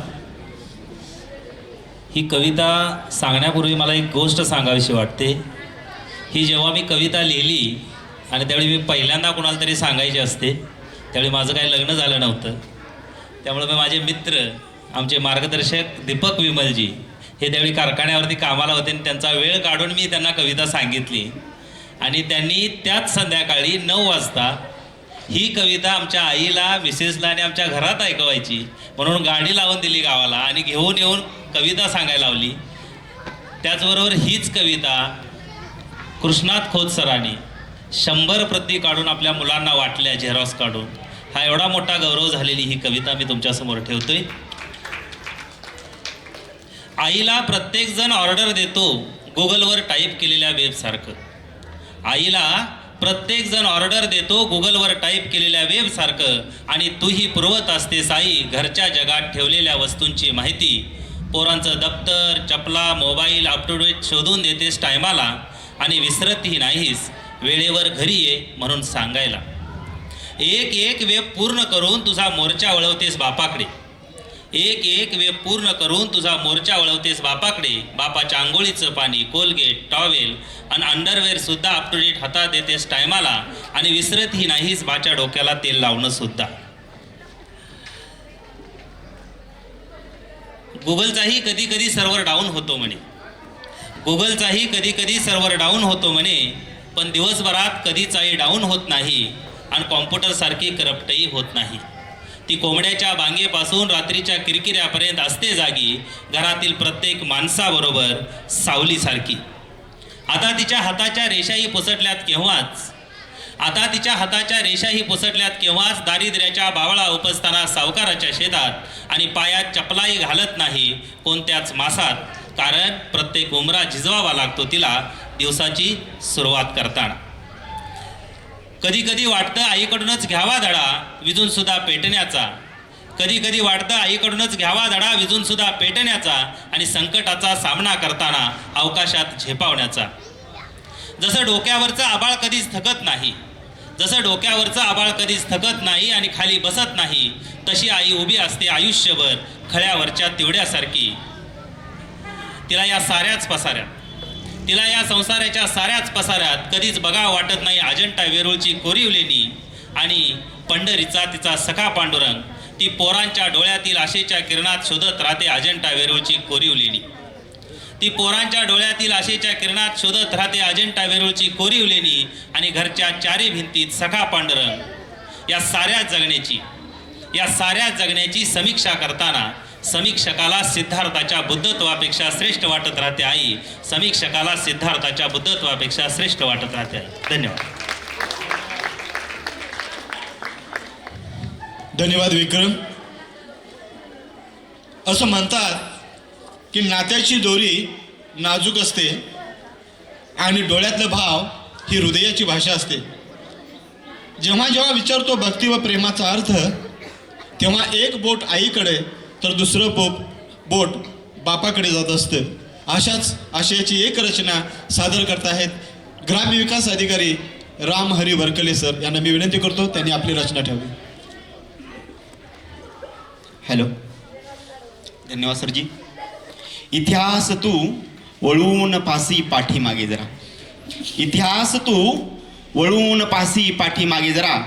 ही कविता सांगण्यापूर्वी मला एक गोष्ट सांगावीशी वाटते. ही जेव्हा मी कविता लिहिली आणि त्यावेळी मी पहिल्यांदा कोणाला तरी सांगायची असते, त्यावेळी माझं काही लग्न झालं नव्हतं. त्यामुळे मी माझे मित्र, आमचे मार्गदर्शक दीपक विमलजी हे त्यावेळी कारखान्यावरती कामाला होते आणि त्यांचा वेळ काढून मी त्यांना कविता सांगितली आणि त्यांनी त्याच संध्याकाळी 9 वाजता ही कविता आमच्या आईला, मिसेसला आणि आमच्या घरात ऐकवायची म्हणून गाडी लावून दिली गावाला आणि घेऊन येऊन कविता सांगायला लावली. त्याचबरोबर हीच कविता कृष्णात खोत सरांनी 100 प्रती काढून आपल्या मुलांना वाटल्या झेरॉक्स काढून. हा एवढा मोठा गौरव झालेली ही कविता मी तुमच्यासमोर ठेवतोय. आईला प्रत्येकजण ऑर्डर देतो गुगलवर टाईप केलेल्या वेबसारखं. आईला प्रत्येकजण ऑर्डर देतो गुगलवर टाईप केलेल्या वेबसारखं आणि तूही पुरवत असतेस आई घरच्या जगात ठेवलेल्या वस्तूंची माहिती. पोरांचं दप्तर, चपला, मोबाईल अप टू डेट शोधून देतेस टायमाला आणि विसरतही नाहीस वेळेवर घरी ये म्हणून सांगायला. एक एक वेब पूर्ण करून तुझा मोर्चा वळवतेस बापाकडे. एक एक वेब पूर्ण करून तुझा मोर्चा वळवतेस बापाकडे. बापाच्या आंघोळीचं पाणी, कोलगेट, टॉवेल आणि अंडरवेअरसुद्धा अप टू डेट हातात देतेस टायमाला आणि विसरतही नाहीस बाच्या डोक्याला तेल लावणं सुद्धा. गुगलचाही कधी कधी सर्व्हर डाऊन होतो म्हणे. गुगलचाही कधी कधी सर्व्हर डाऊन होतो म्हणे, पण दिवसभरात कधीचाही डाऊन होत नाही आणि कॉम्प्युटरसारखी करप्टही होत नाही. ती कोंबड्याच्या बांगेपासून रात्रीच्या किरकिऱ्यापर्यंत असते जागी, घरातील प्रत्येक माणसाबरोबर सावलीसारखी. आता तिच्या हाताच्या रेषाही पुसटल्यात केव्हाच दारिद्र्याच्या बावळा उपसताना सावकाराच्या शेतात आणि पायात चपलाही घालत नाही कोणत्याच मासात, कारण प्रत्येक उमरा झिजवावा लागतो तिला दिवसाची सुरुवात करताना. कधी कधी वाटतं आईकडूनच घ्यावा धडा विजून सुद्धा पेटण्याचा आणि संकटाचा सामना करताना अवकाशात झेपावण्याचा. जसं डोक्यावरचं आबाळ कधीच थकत नाही आणि खाली बसत नाही, तशी आई उभी असते आयुष्यभर खळ्यावरच्या तिवड्यासारखी. तिला या संसाराच्या साऱ्याच पसाऱ्यात कधीच बघावं वाटत नाही अजंठा वेरूळची कोरीव लेणी आणि पंढरीचा तिचा सखा पांडुरंग. ती पोरांच्या डोळ्यातील आशेच्या किरणात शोधत राहते अजंठा वेरूळची कोरीव लेणी. आणि घरच्या चारी भिंतीत सखा पांडुरंग. या साऱ्या जगण्याची समीक्षा करताना समीक्षकाला सिद्धार्थाच्या बुद्धत्वापेक्षा श्रेष्ठ वाटत राहते आई. धन्यवाद. धन्यवाद विक्रम. असं म्हणतात की नात्याची दोरी नाजूक असते आणि डोळ्यातलं भाव ही हृदयाची भाषा असते. जेव्हा जेव्हा विचारतो भक्ती व प्रेमाचा अर्थ, तेव्हा एक बोट आईकडे तर दुसरं बोट बापाकडे जात असतं. अशाच आशयाची एक रचना सादर करत आहेत ग्रामविकास अधिकारी राम हरी वरकले सर. यांना मी विनंती करतो त्यांनी आपली रचना ठेवावी. हॅलो, धन्यवाद सरजी. इतिहास तू वळून पासी पाठीमागे जरा.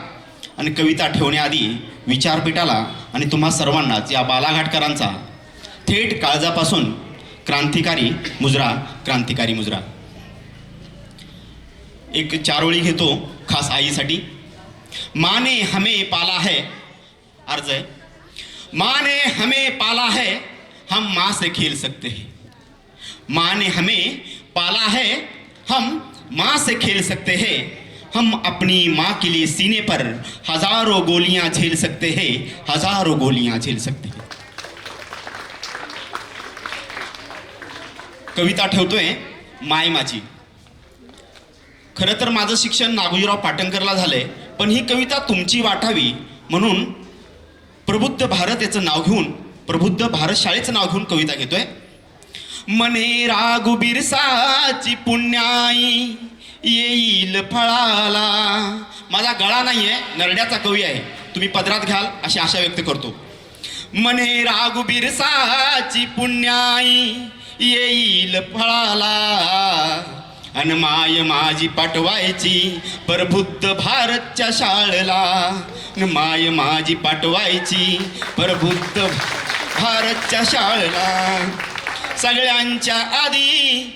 आणि कविता ठेवण्याआधी विचारपीठाला आणि तुम्हा सर्वांनाच या बालाघाटकरांचा थेट काळजापासून क्रांतिकारी मुजरा. एक 4 ओळी घेतो खास आईसाठी. माने हमें पाला है, अर्ज आहे. माने हमें पाला है, हम माँ से खेल सकते हैं. माँ ने हमें पाला है, हम माँ से खेल सकते हैं. हम अपनी माँ के लिए सीने पर हजारों गोलियां झेल सकते हैं. कविता ठेवतोय माय माझी. खरं तर माझं शिक्षण नागोजीराव पाटणकरला झालंय, पण ही कविता तुमची वाटावी म्हणून प्रबुद्ध भारत याचं नाव घेऊन, प्रबुद्ध भारत शाळेचं नाव घेऊन कविता घेतोय. मने राघुबीरसाची पुण्याई येईल फळाला. माझा गळा नाहीये, नरड्याचा कवी आहे, तुम्ही पदरात घ्याल अशी आशा व्यक्त करतो. मने राघुबीरसाची पुण्याई येईल फळाला. अन माय माझी पाठवायची प्रबुद्ध भारतच्या शाळेला. माय माझी पाठवायची प्रबुद्ध भारतच्या शाळेला. सगळ्यांच्या आधी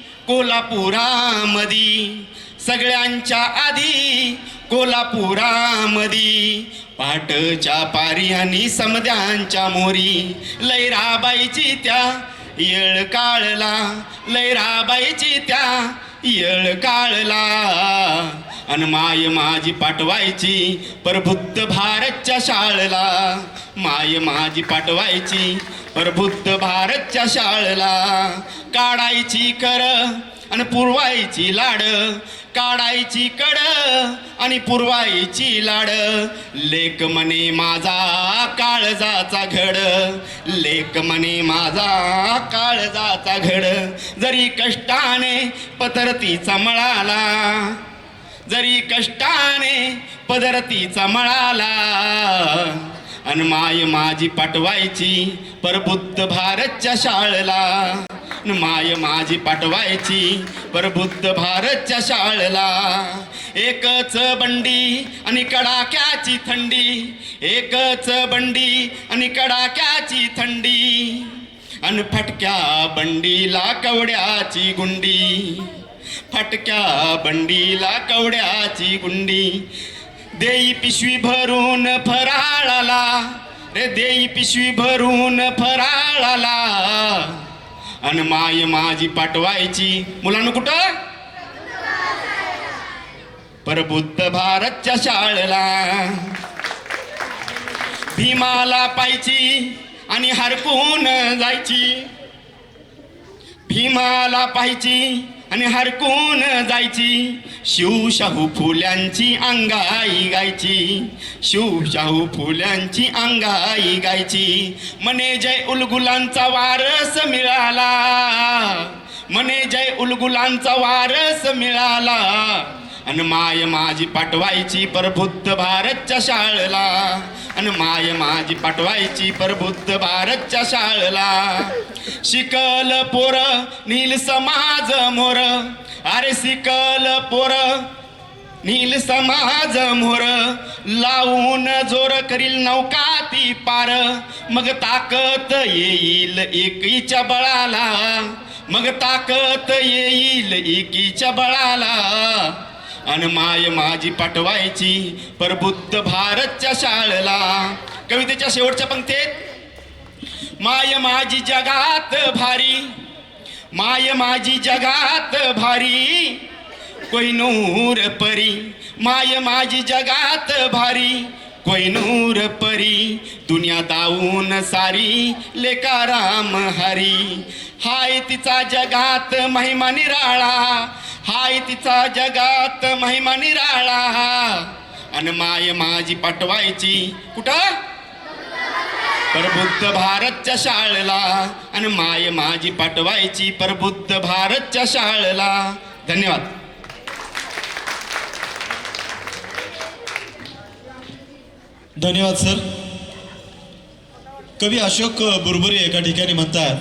कोल्हापुरामधी पाटच्या पारी आणि समद्यांच्या मोरी. लैराबाईची त्या येळ काळला. अन माय माझी पाठवायची प्रबुद्ध भारतच्या शाळेला. माय माझी पाठवायची प्रबुद्ध भारतच्या शाळेला. काढायची कर आणि पुरवायची लाड. काढायची कड आणि पुरवायची लाड. लेक म्हणे माझा काळजाचा घड. लेक म्हणे माझा काळजाचा घड. जरी कष्टाने पदरतीचा मळाला. अन माय माझी पाठवायची प्रबुद्ध भारतच्या शाळेला. माय माझी पाठवायची प्रबुद्ध भारतच्या शाळेला. एकच बंडी आणि कडाक्याची थंडी. अन फटक्या बंडीला कवड्याची गुंडी. देई पिशवी भरून फराळाला. रे देई पिशवी भरून फराळाला अन माय माझी पाठवायची मुलांना कुठं परबुद्ध भारतच्या शाळेला भीमाला पाहायची आणि हरकून जायची भीमाला पाहायची आणि हरकून जायची शिवशाहू फुल्यांची अंगाई गायची शिवशाहू फुल्यांची अंगाई गायची म्हणे जय उलगुलांचा वारस मिळाला म्हणे जय उलगुलांचा वारस मिळाला अन माय माझी पाठवायची प्रबुद्ध भारतच्या शाळेला अन माय माझी पाठवायची प्रबुद्ध भारतच्या शाळेला शिकल पोर नील समाज मोर अरे शिकल पोर नील समाज मोर लावून जोर करील नौका ती पार मग ताकद येईल एकीच्या बळाला मग ताकद येईल एकीच्या बळाला अन माय माझी पाठवायची प्रबुद्ध भारतच्या शाळेला कवितेच्या शेवटच्या पंक्तीत माय माझी जगात भारी माय माझी जगात भारी कोहिनूर परी माय माझी जगात भारी कोहिनूर परी दुनिया दावून सारी लेका राम हरी हाय तिचा जगात महिमा निराळा हाय तिचा जगात महिमा निराळा अन माय माझी पाठवायची कुठं प्रबुद्ध भारतच्या शाळेला अन माय माझी पाठवायची प्रबुद्ध भारतच्या शाळेला. धन्यवाद. धन्यवाद सर. कवी अशोक बुरबुरे एका ठिकाणी म्हणतात,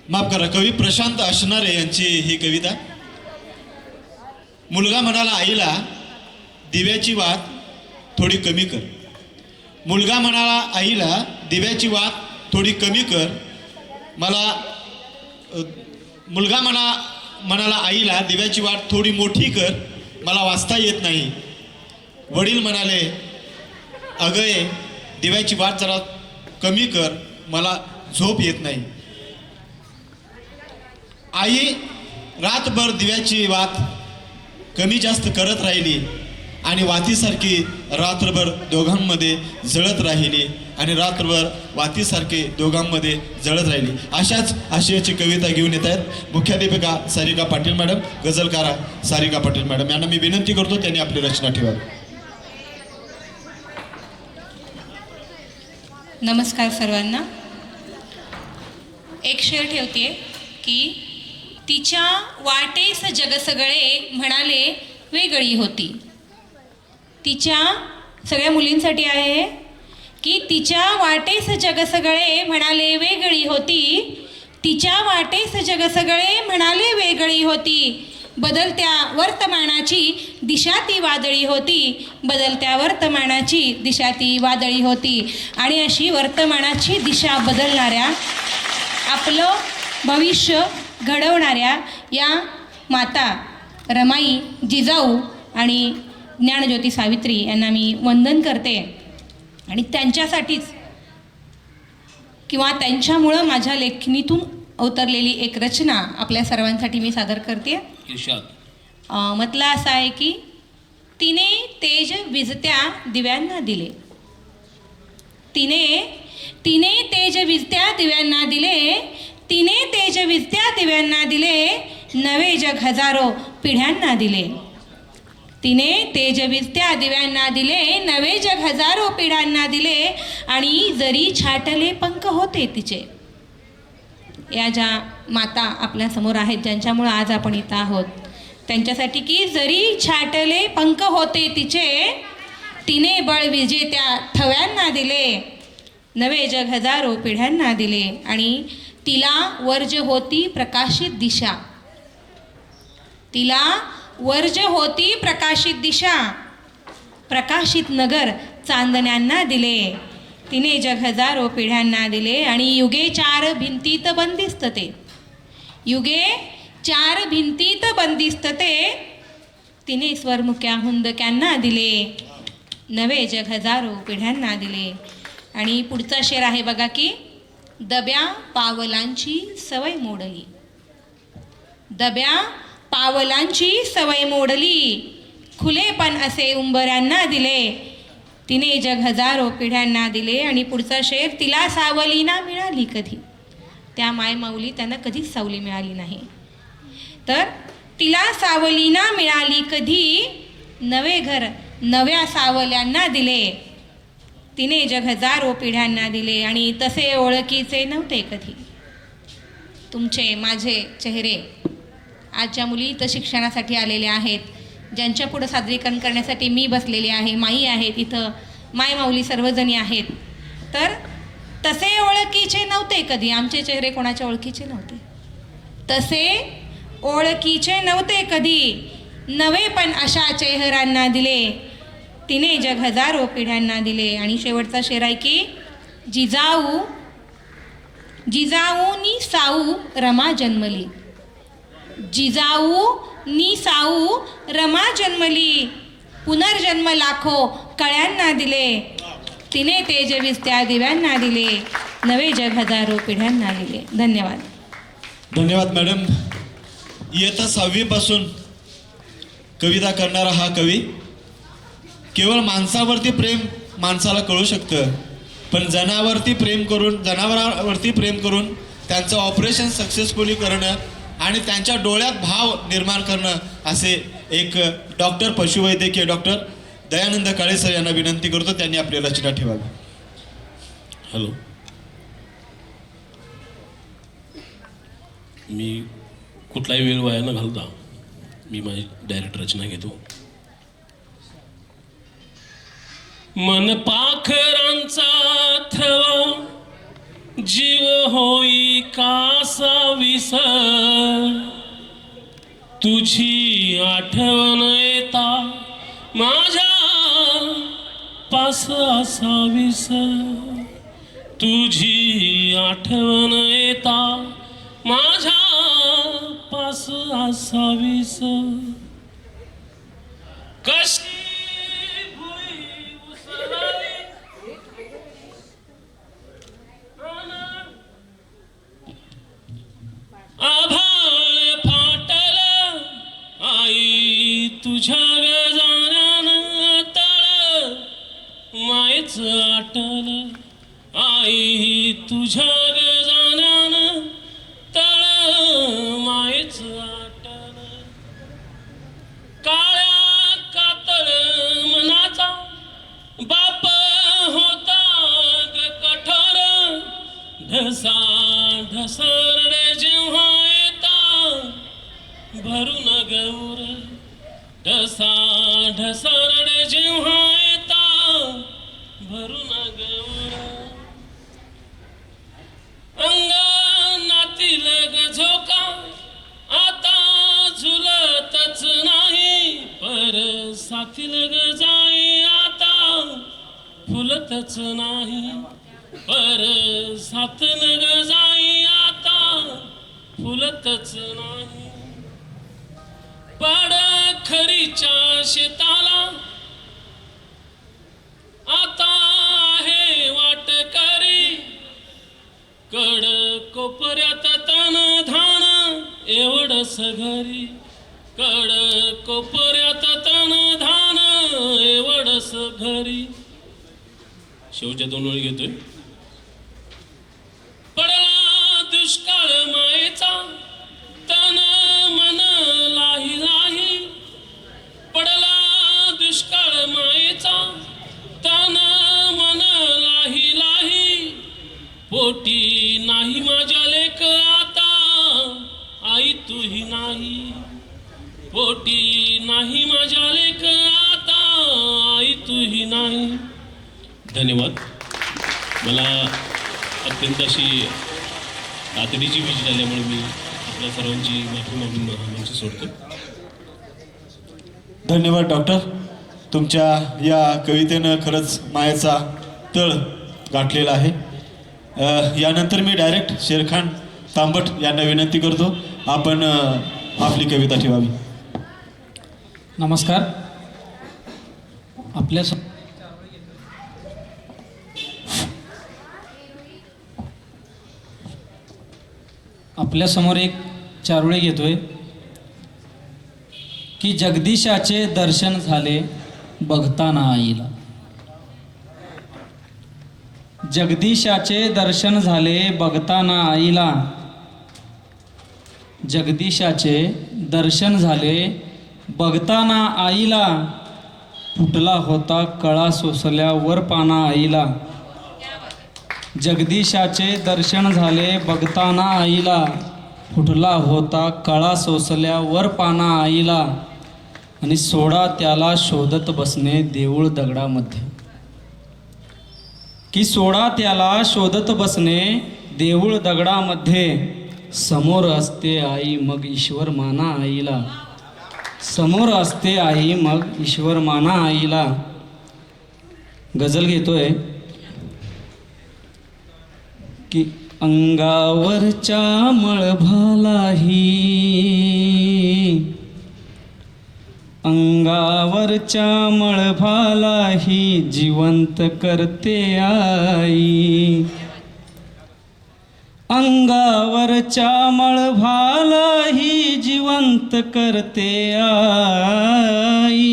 माफ करा, कवी प्रशांत असणारे यांची ही कविता. मुलगा म्हणाला आईला दिव्याची वात थोडी कमी कर. मुलगा म्हणाला आईला दिव्याची वात थोडी कमी कर. मला मुलगा म्हणाला आईला दिव्याची वात थोडी मोठी कर, मला वाचता येत नाही. वडील म्हणाले अगं दिव्याची वात जरा कमी कर, मला झोप येत नाही. आई रातभर दिव्याची वात कमी जास्त करत राहिली आणि वातीसारखी रात्रभर दोघांमध्ये जळत राहिली आणि रात्रभर वातीसारखे दोघांमध्ये जळत राहिली. अशाच आशयाची कविता घेऊन येत आहेत मुख्याध्यापिका सारिका पाटील मॅडम, गझलकारा सारिका पाटील मॅडम यांना मी विनंती करतो त्यांनी आपली रचना ठेवावी. नमस्कार सर्वांना. एक शेर ठेवते की तिच्या वाटेस जग सगळे म्हणाले वेगळी होती. तिच्या सगळ्या मुलींसाठी आहे की तिच्या वाटेस जग सगळे म्हणाले वेगळी होती. तिच्या वाटेस जग सगळे म्हणाले वेगळी होती. बदलत्या वर्तमानाची दिशा ती वादळी होती. बदलत्या वर्तमानाची दिशा ती वादळी होती. आणि अशी वर्तमानाची दिशा बदलणाऱ्या, आपलं भविष्य घडवणाऱ्या या माता रमाई, जिजाऊ आणि ज्ञानज्योती सावित्री यांना मी वंदन करते. आणि त्यांच्यासाठीच किंवा त्यांच्यामुळं माझ्या लेखणीतून अवतरलेली एक रचना आपल्या सर्वांसाठी मी सादर करते. म्हटलं असं आहे की तिने तेज विझत्या दिव्यांना दिले. तिने तेज विझत्या दिव्यांना दिले. तिने तेज विझत्या दिव्यांना दिले. नवे जग हजारो पिढ्यांना दिले. तिने तेज विझत्या दिव्यांना दिले. नवे जग हजारो पिढ्यांना दिले. आणि जरी छाटले पंख होते तिचे. या ज्या माता आपल्यासमोर आहेत ज्यांच्यामुळं आज आपण इथं आहोत त्यांच्यासाठी की जरी छाटले पंख होते तिचे. तिने बळ विजेत्या थव्यांना दिले. नवे जग हजारो पिढ्यांना दिले. आणि तिला वर्ज होती प्रकाशित दिशा. तिला वर्ज होती प्रकाशित दिशा. प्रकाशित नगर चांदण्यांना दिले. तिने जग हजारो पिढ्यांना दिले. आणि युगे चार भिंतीत बंदिस्त ते. युगे चार भिंतीत बंदिस्त ते. तिने स्वरमुख्या हुंदक्यांना दिले. नवे जग हजारो पिढ्यांना दिले. आणि पुढचा शेर आहे बघा की, दब्या पावलांची सवय मोडली. दब्या पावलांची सवय मोडली, खुलेपण असे उंबऱ्यांना दिले. तिने जग हजारो पिढ्यांना दिले. आणि पुढचा शेर, तिला सावली ना मिळाली कधी. त्या मायमाऊली त्यांना कधीच सावली मिळाली नाही. तर तिला सावली ना मिळाली कधी, नवे घर नव्या सावल्यांना दिले. तिने जग हजारो पिढ्यांना दिले. आणि तसे ओळखीचे नव्हते कधी. तुमचे माझे चेहरे आज ज्या मुली इथं शिक्षणासाठी आलेल्या आहेत, ज्यांच्या पुढं सादरीकरण करण्यासाठी मी बसलेली आहे, माई आहेत इथं, माय माऊली सर्वजणी आहेत. तर तसे ओळखीचे नव्हते कधी. आमचे चेहरे कोणाच्या ओळखीचे नव्हते. तसे ओळखीचे नव्हते कधी, नवे पण अशा चेहऱ्यांना दिले. तिने जग हजारो पिढ्यांना दिले. आणि शेवटचा शेर आहे की, जिजाऊ नि साऊ रमा जन्मली. जिजाऊ नि साऊ रमा जन्मली, पुनर्जन्म लाखो कळ्यांना दिले. तिने तेजवीस त्या दिव्यांना दिले, नवे जग हजारो पिढ्यांना दिले. धन्यवाद. धन्यवाद मॅडम. इयत्ता 6वी पासून कविता करणारा हा कवी. केवळ माणसावरती प्रेम माणसाला कळू शकतं, पण जनावरावरती प्रेम करून त्यांचं ऑपरेशन सक्सेसफुली करणं आणि त्यांच्या डोळ्यात भाव निर्माण करणं, असे एक डॉक्टर पशुवैद्यकीय डॉक्टर दयानंद काळे सर यांना विनंती करतो, त्यांनी आपली रचना ठेवावी. हॅलो, मी कुठलाही वेळ वाया न घालता मी माझी डायरेक्ट रचना घेतो. मन पाखरांचा थवा, जीव होई कासा विसर. तुझी आठवण येता माझ्या पास असावीस. तुझी आठवण येता माझ्या पास असावीस. कशी भुई उसळली आभाळ फाटल, आई तुझ्या गजानन तळ मायच आटल. आई तुझ्या गजानन तळ मायच आटल. काळ्या कातळ मनाचा बाप होता ग कठोर. ढसा ढसरडे जेव्हा येता भरून गौर. ढसा ढसरडे जेव्हा येता भरून गौर. अंगणातील झोका आता झुलतच नाही, पर साथील जाई आता फुलतच नाही. पर साथील जाई आता फुलतच नाही. पाडखरीच्या शेताला आता आहे वाटकरी. कड कोपऱ्यात तन धान एवढंच घरी. कड कोपऱ्यात तन धान एवढंच घरी. शेवटच्या 2 ओळी घेतोय. पडला दुष्काळ मायेचा तन मन लाही लाही. पडला दुष्काळ मायेचा तन मन लाही लाही. पोटी नाही माझ्या लेक आता आई तुही नाही. पोटी नाही माझ्या लेक आता आई तुही नाही. धन्यवाद. मला अत्यंत अशी तातडीची वीज झाल्यामुळे मी आपल्या सर्वांची माफी मागून मंच सोडतो. धन्यवाद डॉक्टर. तुमच्या या कवितेनं खरंच मायाचा तळ गाठलेला आहे. यानंतर मी डायरेक्ट शेरखान तांबट यांना विनंती करतो, आपण आपली कविता ठेवावी. नमस्कार. आपल्या आपल्यासमोर एक चारोळी घेतोय की जगदीशाचे दर्शन झाले बघताना आईला. जगदीशाचे दर्शन झाले बघताना आईला. जगदीशाचे दर्शन झाले बघताना आईला. फुटला होता कळा सोसल्या वर पाना आईला. जगदीशाचे दर्शन झाले बघताना आईला. फुटला होता कळा सोसल्या वर पाना आईला. आणि सोडा त्याला शोधत बसणे देऊळ दगडामध्ये. की सोडा त्याला शोधत बसणे देऊळ दगडामध्ये. समोर असते आई मग ईश्वर माना आईला. समोर असते आई मग ईश्वर माना आईला. गझल घेतोय की अंगावरच्या मळभालाही अंगावरच्या मळभालाही जिवंत करते आई. अंगावरच्या मळभालाही जिवंत करते आई.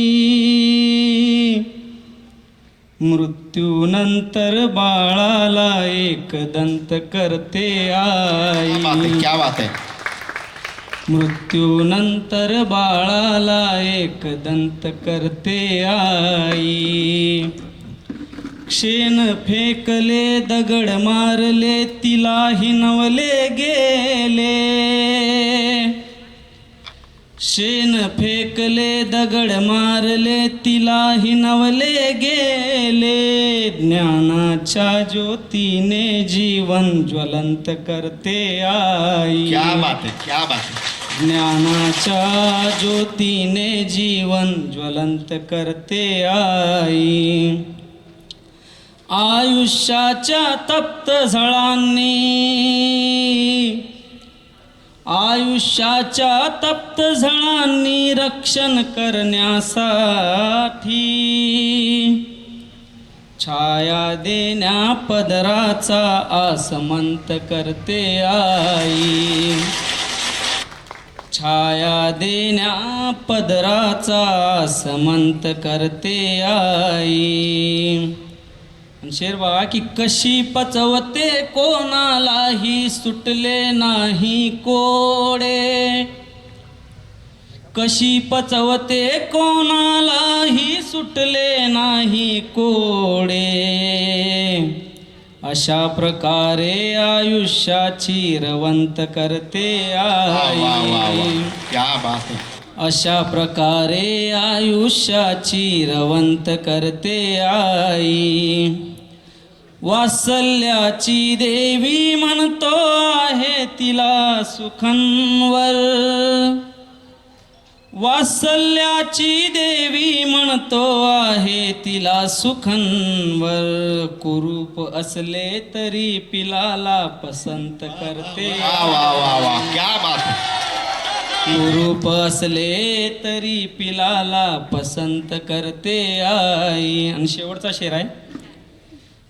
मृत्यूनंतर बाळाला एकदंत करते आई. क्या बात है. मृत्यूनंतर बाळाला एकदंत करते आई. शेण फेकले दगड मारले तिला हिनवले गेले. शेण फेकले दगड मारले तिला हिनवले गेले. ज्ञानाच्या ज्योतीने जीवन ज्वलंत करते आई. क्या बात है, क्या बात है. ज्ञानाच्या ज्योतीने जीवन ज्वलंत करते आई. आयुष्याच्या तप्त झळांनी आयुष्याच्या तप्त झळांनी रक्षण करण्यासाठी छाया देण्या पदराचा आसमंत करते आई. छाया देण्या पदराचा आसमंत करते आई. शेर बघा की कशी पचवते कोणालाही सुटले नाही कोडे. कशी पचवते कोणालाही सुटले नाही कोडे. अशा प्रकारे आयुष्याची रवंत करते आई. क्या बात है. अशा प्रकारे आयुष्याची रवंत करते आई. वात्सल्याची देवी म्हणतो आहे तिला सुखनवर. वात्सल्याची देवी म्हणतो आहे तिला सुखनवर. कुरूप असले तरी पिलाला पसंत करते. क्या बात है. कुरूप असले तरी पिलाला पसंत करते आई. आणि शेवटचा शेर आहे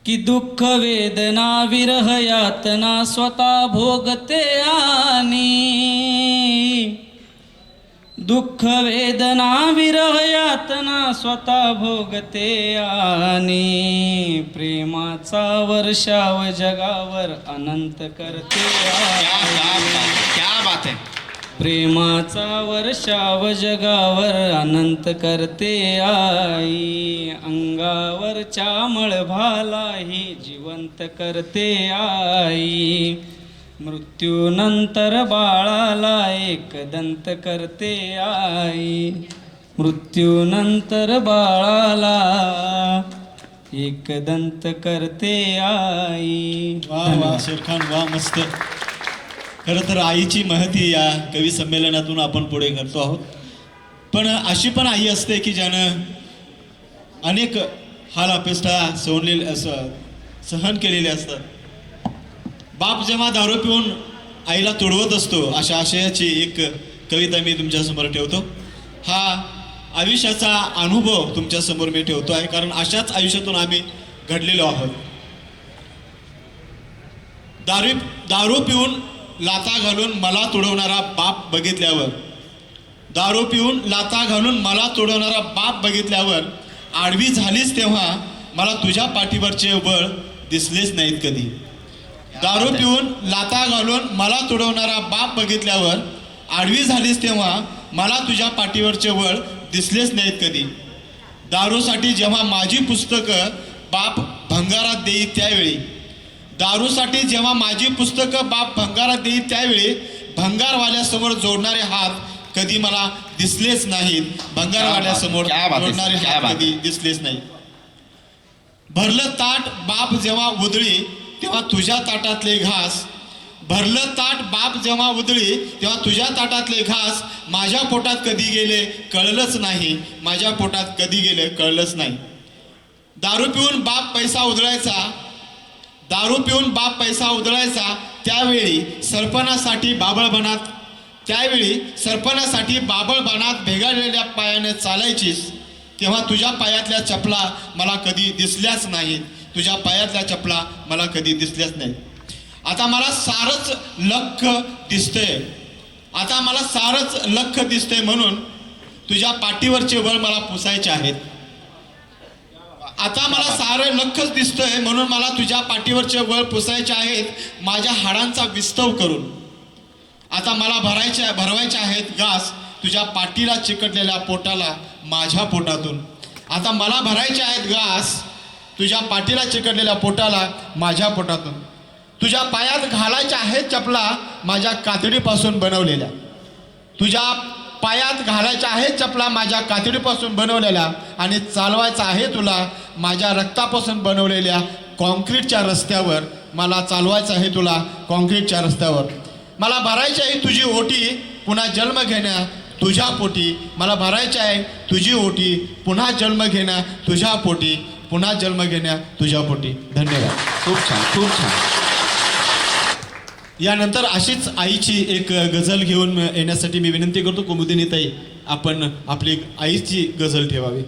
की दुःख वेदना विरह यातना स्वतः भोगते आणि. दुःख वेदना विरह यातना स्वतः भोगते आणि. प्रेमाचा वर्षाव जगावर अनंत करते आई. क्या बात है. प्रेमाचा वर्षाव जगावर अनंत करते आई. अंगावरच्या मळभालाही जिवंत करते आई. मृत्यूनंतर बाळाला एकदंत करते आई. मृत्यूनंतर बाळाला एकदंत करते आई. वा वा शेरखान, वा मस्त. खरं तर आईची महती या कवी संमेलनातून आपण पुढे करतो आहोत. पण अशी पण आई असते की ज्यानं अनेक हाल अपेष्टा सहन केलेले असतात. बाप जेव्हा दारू पिऊन आईला तुडवत असतो, अशा आशयाची एक कविता मी तुमच्यासमोर ठेवतो. हा आयुष्याचा अनुभव तुमच्यासमोर मी ठेवतो आहे, कारण अशाच आयुष्यातून आम्ही घडलेलो आहोत. दारू पिऊन लाथा घालून मला तुडवणारा बाप बघितल्यावर, दारू पिऊन लाथा घालून मला तुडवणारा बाप बघितल्यावर आडवी झालीस तेव्हा मला तुझ्या पाठीवरचे बळ दिसलेच नाहीत कधी. दारू पिऊन लाथा घालून मला तुडवणारा बाप बघितल्यावर आडवी झालीस तेव्हा मला तुझ्या पाठीवरचे बळ दिसलेच नाहीत कधी. दारूसाठी जेव्हा माझी पुस्तकं बाप भंगारात देई त्यावेळी, दारूसाठी जेव्हा माझी पुस्तकं बाप भंगारात देई त्यावेळी भंगारवाल्यासमोर जोडणारे हात कधी मला दिसलेच नाहीत. भंगारवाल्यासमोर जोडणारे हात कधी दिसलेच नाहीत. भरलं ताट बाप जेव्हा उधळी तेव्हा तुझ्या ताटातले घास, भरलं ताट बाप जेव्हा उधळी तेव्हा तुझ्या ताटातले घास माझ्या पोटात कधी गेले कळलंच नाही, माझ्या पोटात कधी गेले कळलंच नाही. दारू पिऊन बाप पैसा उधळायचा, दारू पिऊन बाप पैसा उधळायचा त्यावेळी सरपणासाठी बाबळबनात, त्यावेळी सरपणासाठी बाबळबनात भेगाळलेल्या पायाने चालायचीस तेव्हा तुझ्या पायातल्या चपला मला कधी दिसल्याच नाहीत, तुझ्या पायातल्या चपला मला कधी दिसल्याच नाहीत. आता मला सारंच लख दिसतंय, आता मला सारंच लख दिसतंय म्हणून तुझ्या पाठीवरचे बळ मला पुसायचे आहेत. आता मला सारं लखच दिसतंय म्हणून मला तुझ्या पाठीवरचे बळ पुसायचे आहेत माझ्या हाडांचा विस्तव करून. आता मला भरवायचे आहेत घास तुझ्या पाठीला चिकटलेल्या पोटाला माझ्या पोटातून. आता मला भरायचे आहेत घास तुझ्या पाठीला चिकटलेल्या पोटाला माझ्या पोटातून. तुझ्या पायात घालायच्या आहेत चपला माझ्या कातडीपासून बनवलेल्या, तुझ्या पायात घालायच्या आहेत चपला माझ्या कातडीपासून बनवलेल्या आणि चालवायचं आहे तुला माझ्या रक्तापासून बनवलेल्या कॉन्क्रीटच्या रस्त्यावर. मला चालवायचं आहे तुला कॉन्क्रीटच्या रस्त्यावर. मला भरायची आहे तुझी ओटी पुन्हा जन्म घेण्या तुझ्या पोटी. मला भरायची आहे तुझी ओटी पुन्हा जन्म घेण्या तुझ्या पोटी, पुन्हा जन्म घेण्या तुझ्या पोटी. धन्यवाद. खूप छान, खूप छान. यानंतर अशीच आईची एक गझल घेऊन येण्यासाठी मी विनंती करतो कुमुदिनीताई, आपण आपली आईची गझल ठेवावी.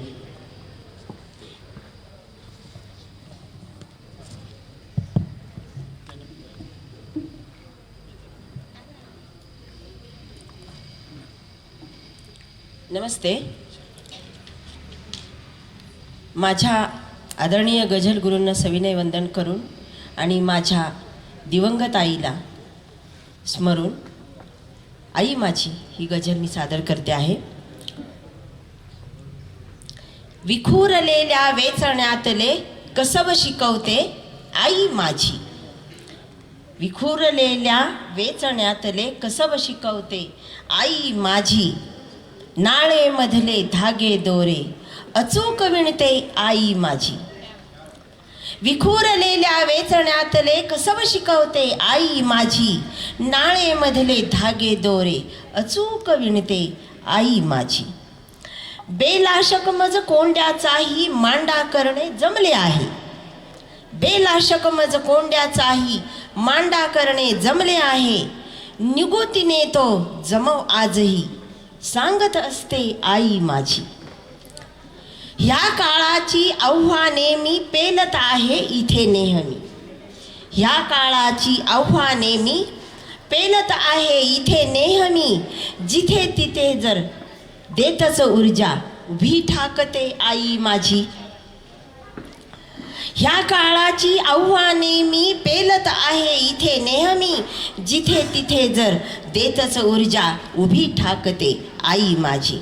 नमस्ते. माझ्या आदरणीय गझल गुरूंना सविनय वंदन करून आणि माझ्या दिवंगत आईला स्मरून आई माझी ही गझल मी सादर करते आहे. विखुरलेल्या वेचण्यातले कसब शिकवते आई माझी, विखुरलेल्या वेचण्यातले कसब शिकवते आई माझी. नाळेमधले धागे दोरे अचूक विणते आई माझी, विखुरलेल्या वेचण्यातले कसब शिकवते आई माझी. नाळेमधले धागे दोरे अचूक विणते आई माझी. बेलाशक मज कोंड्याचाही मांडा करणे जमले आहे, बेलाशक मज कोंड्याचाही मांडा करणे जमले आहे. निगुतीने तो जमव आजही सांगत असते आई माझी. ह्या काळाची आव्हाने मी पेलत आहे इथे नेहमी, ह्या काळाची आव्हाने मी पेलत आहे इथे नेहमी. जिथे तिथे जर देतच ऊर्जा उभी ठाकते आई माझी. ह्या काळाची आव्हाने मी पेलत आहे इथे नेहमी. जिथे तिथे जर देतच ऊर्जा उभी ठाकते आई माझी.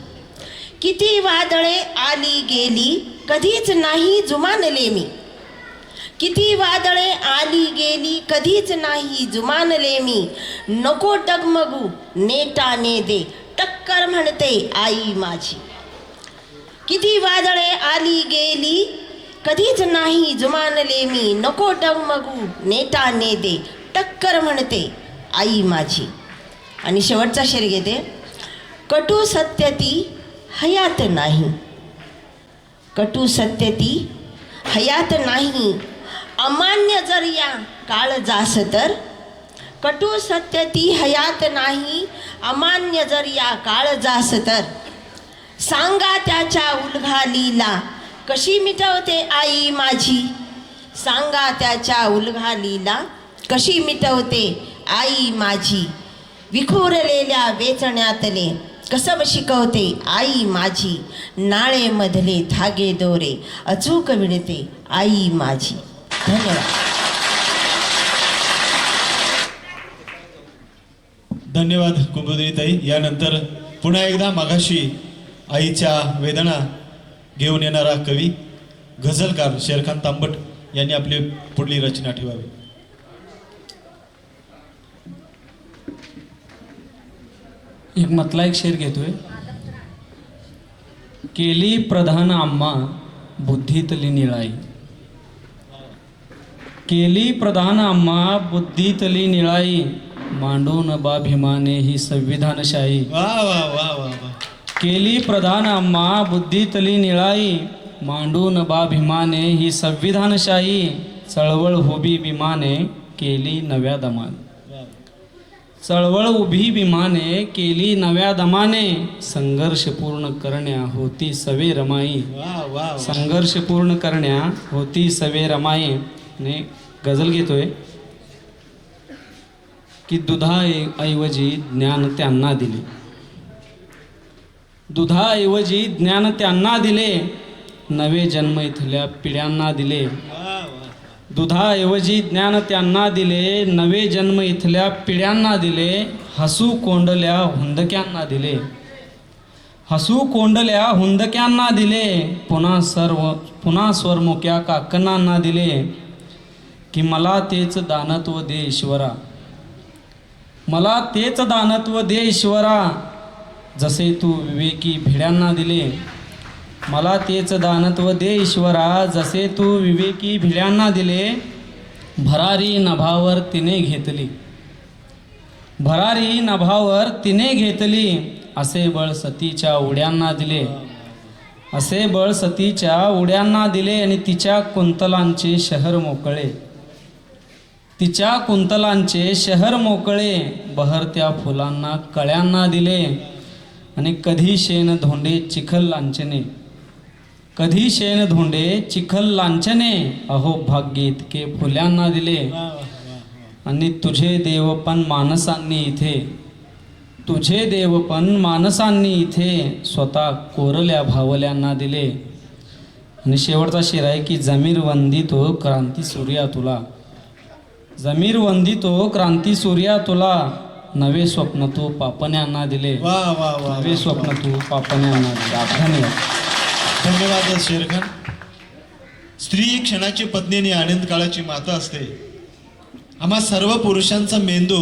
किती वादळे आली गेली कधीच नाही जुमानले मी, किती वादळे आली गेली कधीच नाही जुमानले मी. नको डगमगू नेटाने दे टक्कर म्हणते आई माझी. किती वादळे आली गेली कधीच नाही जुमानले मी. नको डगमगू नेटाने दे टक्कर म्हणते आई माझी. आणि शेवटचा शेर घेते. कटू सत्य ती हयात नाही, कटू सत्य ती हयात नाही. अमान्य जर या काळ जास तर, कटू सत्य ती हयात नाही. अमान्य जर या काळ जास तर, सांगा त्याच्या उलघालीला कशी मिटवते आई माझी. सांगा त्याच्या उलघालीला कशी मिटवते आई माझी, विखुरलेल्या वेचण्यातले कसब शिकवते आई माझी, नाळेमधले धागे दोरे अचूक विणते आई माझी. धन्यवाद. धन्यवाद कुमुदिनीताई. यानंतर पुन्हा एकदा मगाशी आईच्या वेदना घेऊन येणारा कवी गझलकार शेरखान तांबट यांनी आपली पुढली रचना ठेवावी. एक मतला एक शेर घेतोय. केली प्रधान आम्हा बुद्धीतली निळाई, केली प्रधान आम्हा बुद्धीतली निळाई, मांडून बाभिमाने ही संविधानशाही. वा वा वा वा वा. केली प्रधान आम्हा बुद्धीतली निळाई, मांडून बाभिमाने ही संविधानशाही, चळवळ उभी विमाने केली नव्या दमाने, चळवळ उभी विमाने केली नव्या दमाने, संघर्ष पूर्ण करण्या होती सवे रमाई, वा वा वा. संघर्ष पूर्ण करण्या होती सवे रमाई. ने गझल घेतोय की दुधाऐवजी ज्ञान त्यांना दिले, दुधाऐवजी ज्ञान त्यांना दिले, नवे जन्म इथल्या पिढ्यांना दिले. दुधाऐवजी ज्ञान त्यांना दिले, नवे जन्म इथल्या पिढ्यांना दिले, हसू कोंडल्या हुंदक्यांना दिले, हसू कोंडल्या हुंदक्यांना दिले, पुन्हा स्वरमुक्या काकणांना दिले, की मला तेच दानत्व दे ईश्वरा, मला तेच दानत्व दे ईश्वरा, जसे तू विवेकी भिड्यांना दिले, मला तेच दानत्व दे ईश्वरा, जसे तू विवेकी भिड्यांना दिले. भरारी नभावर तिने घेतली, भरारी नभावर तिने घेतली, असे बळ सतीच्या उड्यांना दिले, असे बळ सतीच्या उड्यांना दिले, आणि तिच्या कुंतलांचे शहर मोकळे, तिच्या कुंतलांचे शहर मोकळे, बहरत्या फुलांना कळ्यांना दिले, आणि कधी शेण धोंडे चिखल लांछने, कधी शेण धोंडे चिखल लांछने, अहो भाग्य इतके फुल्यांना दिले, आणि तुझे देवपण मानसांनी इथे, तुझे देवपण मानसांनी इथे, स्वतः कोरल्या भावल्यांना दिले. आणि शेवटचा शेर आहे की जमीर वंदितो क्रांती सूर्या तुला, जमीर वंदितो क्रांती सूर्या तुला, नवे स्वप्न तू पापण्यांना दिले, वा वा वा. नवे स्वप्न तू पापण्यांना दिले. धन्यवाद. धन्यवाद शेरखान. स्त्री ही क्षणाची पत्नी आणि आनंद काळाची माता असते. आम्हा सर्व पुरुषांचा मेंदू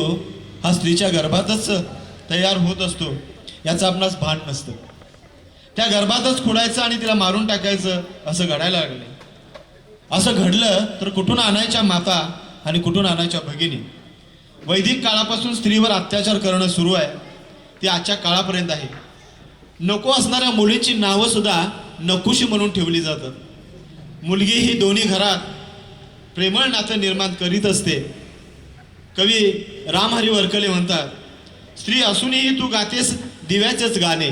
हा स्त्रीच्या गर्भातच तयार होत असतो, याचं आपणास भान नसतं. त्या गर्भातच खुडायचं आणि तिला मारून टाकायचं असं घडायला लागले. असं घडलं तर कुठून आणायच्या माता आणि कुठून आणायच्या भगिनी. वैदिक काळापासून स्त्रीवर अत्याचार करणं सुरू आहे, ते आजच्या काळापर्यंत आहे. नको असणाऱ्या मुलीची नावं सुद्धा नकोशी म्हणून ठेवली जातात. मुलगी ही दोन्ही घरात प्रेमळ नातं निर्माण करीत असते. कवी रामहरी वरकले म्हणतात, स्त्री असूनही तू गातेस दिव्याचेच गाणे,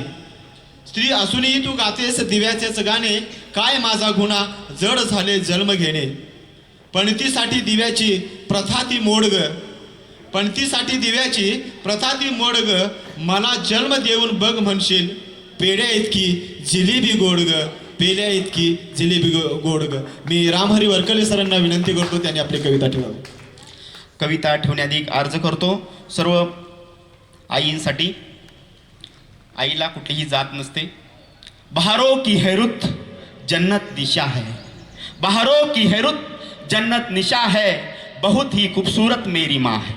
स्त्री असूनही तू गातेस दिव्याचेच गाणे, काय माझा गुन्हा जड झाले जन्म घेणे, पणतीसाठी दिव्याची प्रथा ती मोड ग, पणतीसाठी दिव्याची प्रथा ती मोड ग, मला जन्म देऊन बघ म्हणशील, पेड्या इतकी जिलेबी गोड ग, पेल्या इतकी जिलेबी गोड ग. मी रामहरी वरकले सरांना विनंती करतो त्यांनी आपली कविता ठेवावी. कविता ठेवण्याआधी अर्ज करतो सर्व आईंसाठी. आईला कुठलीही जात नसते. बहारों की हैरुत जन्नत दिशा है, बहारों की हैरुत जन्नत निशा है, बहुत ही खूबसूरत मेरी माँ है.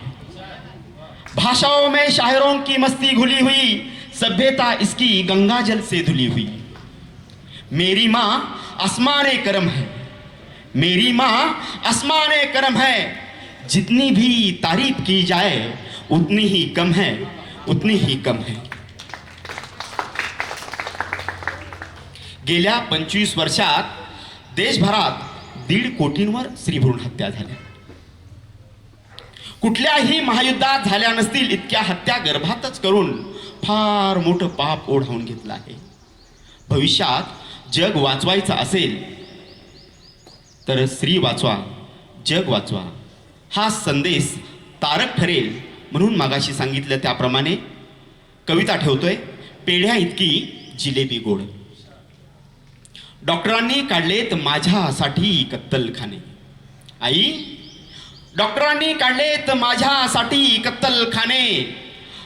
भाषाओं में शायरों की मस्ती घुली हुई, सभ्यता इसकी गंगा जल से धुली हुई. मेरी माँ आसमाने करम है, मेरी माँ आसमाने करम है, जितनी भी तारीफ की जाए उतनी ही कम है, उतनी ही कम है. गेल्या 25 वर्षात देशभरात 1.5 कोटींवर स्त्रीभ्रूण हत्या झाल्या. कुठल्याही महायुद्धात झाल्या नसतील इतक्या हत्या गर्भातच करून फार मोठं पाप ओढावून घेतलं आहे. भविष्यात जग वाचवायचं असेल तर स्त्री वाचवा, जग वाचवा हा संदेश तारक ठरेल म्हणून मागाशी सांगितलं त्याप्रमाणे कविता ठेवतोय. पेढ्या इतकी जिलेबी गोड. डॉक्टरांनी काढलेत माझ्यासाठी कत्तलखाने. आई, डॉक्टरांनी काढलेत माझ्यासाठी कत्तलखाने.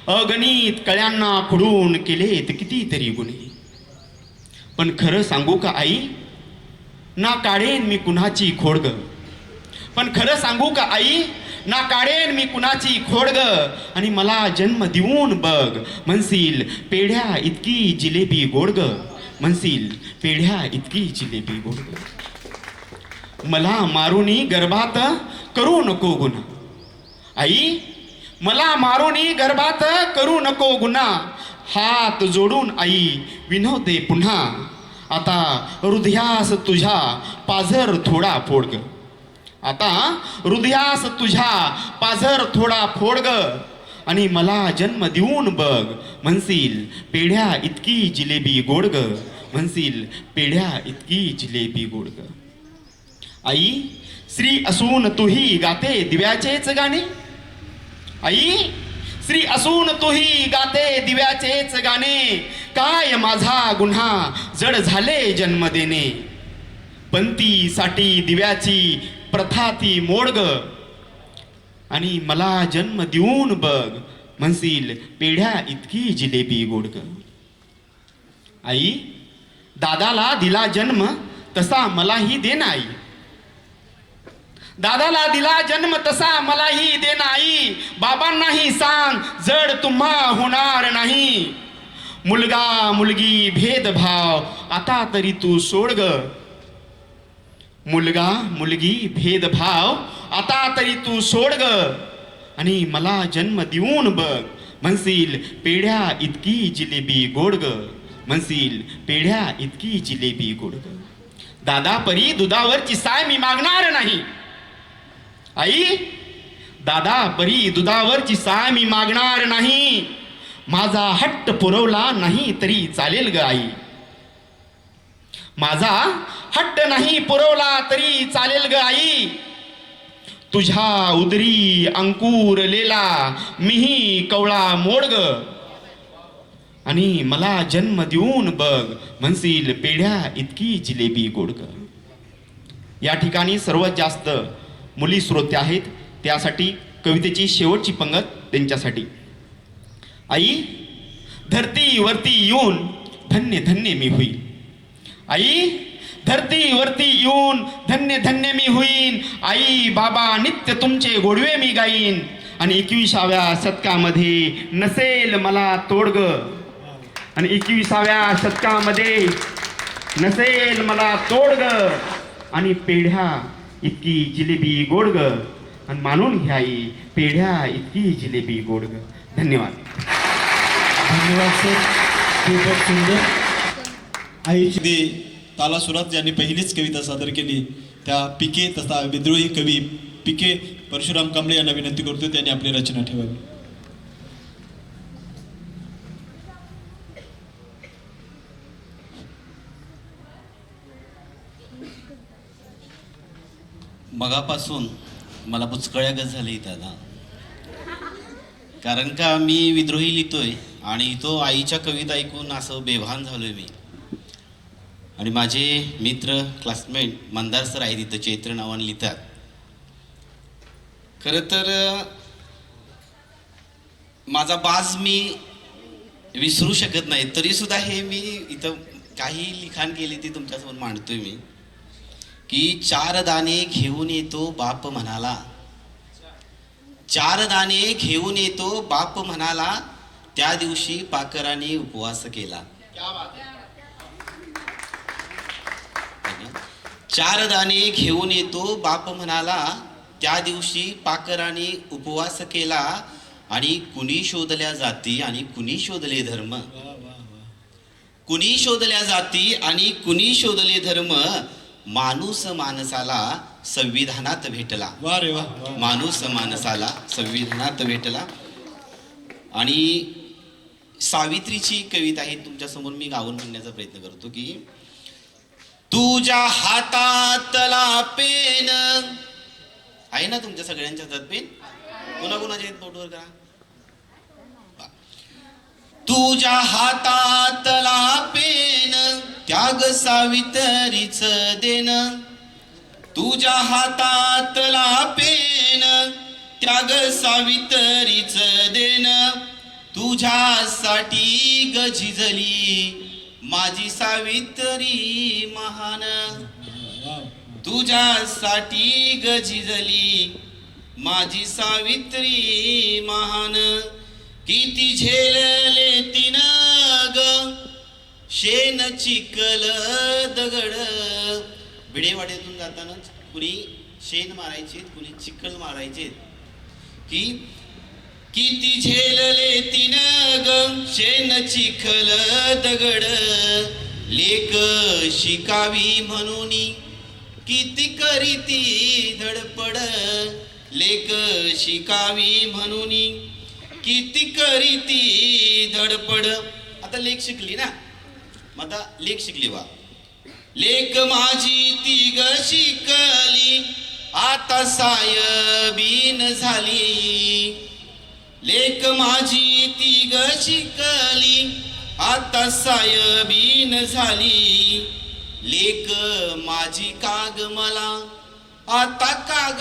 अगणित कळ्यांना खुडून केलेत कितीतरी गुन्हे. पण खरं सांगू का आई, ना काढेन मी कुणाची खोड ग. पण खरं सांगू का आई, ना काढेन मी कुणाची खोड ग. आणि मला जन्म देऊन बघ, म्हणशील पेढ्या इतकी जिलेबी गोड ग. म्हणशील पेढ्या इतकी जिलेबी गोड ग. मला मारुनी गर्भात करू नको गुन्हा. आई, मला मारुनी गर्भात करू नको गुन्हा. हात जोडून आई विनवते पुन्हा. आता हृदयास तुझ्या पाझर थोडा फोड ग. आता हृदयास तुझ्या पाझर थोडा फोड ग. आणि मला जन्म देऊन बघ, म्हणशील पेढ्या इतकी जिलेबी गोड ग. म्हणशील पेढ्या इतकी जिलेबी गोड ग. आई, स्त्री असून तूही गाते दिव्याचेच गाणे. आई, स्त्री असून तूही गाते दिव्याचेच गाणे. काय माझा गुन्हा जड झाले जन्म देणे. पंथीसाठी दिव्याची प्रथा ती मोड ग. आणि मला जन्म देऊन बघ, म्हणशील पेढ्या इतकी जिलेबी गोड ग. आई, दादाला दिला जन्म तसा मलाही दे ना आई. दादाला दिला जन्म तसा मलाही दे ना आई. बाबांनाही सांग जड तुम्हा होणार नाही. मुलगा मुलगी भेदभाव आता तरी तू सोड ग. मुलगा मुलगी भेदभाव आता तरी तू सोड ग. आणि मला जन्म देऊन बघ, म्हणशील पेढ्या इतकी जिलेबी गोड ग. म्हणशील पेढ्या इतकी जिलेबी गोड ग. दादा परी दुधावरची साय मी मागणार नाही. आई, दादा परी दुधावरची साय मी मागणार नाही. माझा हट्ट पुरवला नाही तरी चालेल ग आई. माझा हट्ट नाही पुरवला तरी चालेल ग आई. तुझ्या उदरी अंकुरलेला मीही कवळा मोड ग. आणि मला जन्म देऊन बघ, म्हणशील पेढ्या इतकी जिलेबी गोड ग. या ठिकाणी सर्वात जास्त मुली श्रोते आहेत, त्यासाठी कवितेची शेवटची पंगत त्यांच्यासाठी. आई, धरतीवरती येऊन धन्य धन्य मी होईल. आई, धरतीवरती येऊन धन्य धन्य मी होईन. आई बाबा नित्य तुमचे गोडवे मी गाईन. आणि 21व्या शतकामध्ये नसेल मला तोड ग. आणि 21व्या शतकामध्ये नसेल मला तोड ग. आणि पेढ्या इतकी जिलेबी गोड ग. आणि मानून घ्या आई, पेढ्या इतकी जिलेबी गोड ग. धन्यवाद. धन्यवाद सर, खूपच सुंदर. आईची तालासुरात ज्यांनी पहिलीच कविता सादर केली त्या पिके तथा विद्रोही कवी पिके परशुराम कांबळे यांना विनंती करतो त्यांनी आपली रचना ठेवावी. मगापासून मला बुचकळ्यागत झाली दादा, कारण का मी विद्रोही लिहितोय आणि तो आईच्या कविता ऐकून असं बेभान झालोय मी. आणि माझे मित्र क्लासमेट मंदार सर आहेत इथं, चैत्र नावाने लिहितात. खरं तर माझा बाज मी विसरू शकत नाही, तरीसुद्धा हे मी इथं काही लिखाण केले ते तुमच्यासमोर मांडतोय मी. की 4 दाणे घेऊन येतो बाप म्हणाला. 4 दाणे घेऊन येतो बाप म्हणाला. त्या दिवशी पाकराने उपवास केला. 4 दाणे घेऊन येतो बाप म्हणाला. त्या दिवशी पाकराने उपवास केला. आणि कुणी शोधल्या जाती आणि कुणी शोधले धर्म. कुणी शोधल्या जाती आणि कुणी शोधले धर्म. माणूस माणसाला संविधानात भेटला. वा रे वा. माणूस माणसाला संविधानात भेटला. आणि सावित्रीची कविता आहे तुमच्यासमोर मी गाऊन म्हणण्याचा प्रयत्न करतो. की तुझ्या हातातला पेन आहे ना, तुमच्या सगळ्यांच्या हातात पेन. कुणाकुणाच्या आहेत बोटवर करा. तुझ्या हातातला पेन त्याग सावित्रीच देन, तुझ्या हातातला पेन त्याग सावित्रीच देन, तुझ्यासाठी ग झिजली माझी सावित्री महान, तुझ्यासाठी ग झिजली माझी सावित्री महान. किती झेलले तिनं ग शेन चिखल दगड. भिडेवाड्यातून जाताना कुणी शेण मारायचे, कुणी चिखल मारायचे. की किती झेलले तिनं ग शेन चिखल दगड, लेक शिकावी म्हणून किती करीती धडपड, लेक शिकावी म्हणून किती करीती धडपड. आता लेक शिकली ना, मग आता लेक शिकली वा. लेक माझी ती ग शिकली आता सायबीन झाली, लेक माझी ती ग शिकली आता सायबीन झाली, लेक माझी काग मला आता काग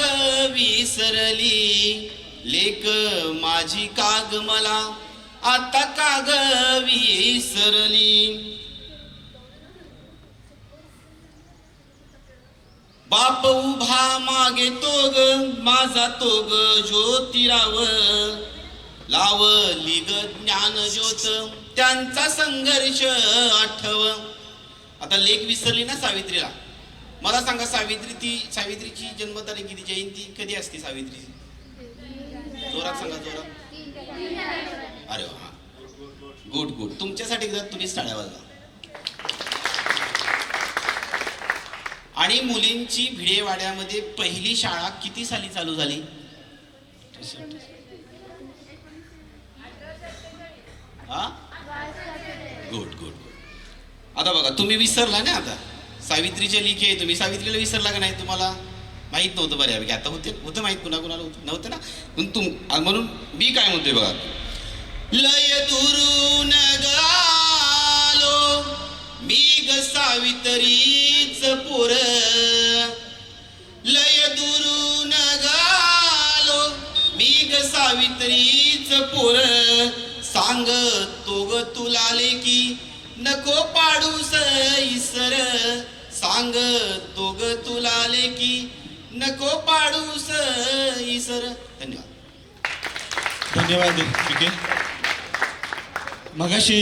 विसरली, लेक माझी काग मला आता काग विसरली. बाप उभा मागे तो ग माझा तो ग ज्योतिराव, लावली ग ज्ञान ज्योत त्यांचा संघर्ष आठव. आता लेख विसरली ना सावित्रीला. मला सांगा सावित्रीची जन्मतारीख किती, जयंती कधी असते सावित्रीची? जोरात सांगा, जोरात. अरे वा, गुड गुड. तुमच्यासाठी तुम्हीच टाळ्या वाजवा. आणि मुलींची भिडेवाड्यामध्ये पहिली शाळा किती साली चालू झाली? हा, गुड गुड गुड. आता बघा, तुम्ही विसरला ना. आता सावित्रीचे लिखे आहे, तुम्ही सावित्रीला विसरला का नाही? तुम्हाला माहित नव्हतं बऱ्यापैकी. आता होतं माहित, कुणाकुणाला नव्हतं ना. म्हणून मी काय म्हणतोय बघा. लय दुरून गालो मी ग सावित्रीच पोर, लय दुरून गालो मी ग सावित्रीच पोर, सांग तो ग तुला लेकी नको पाडूस इसर, सांग तो ग तुला लेकी नको पाडूस इसर. धन्यवाद. धन्यवाद ठीक आहे. मगाशी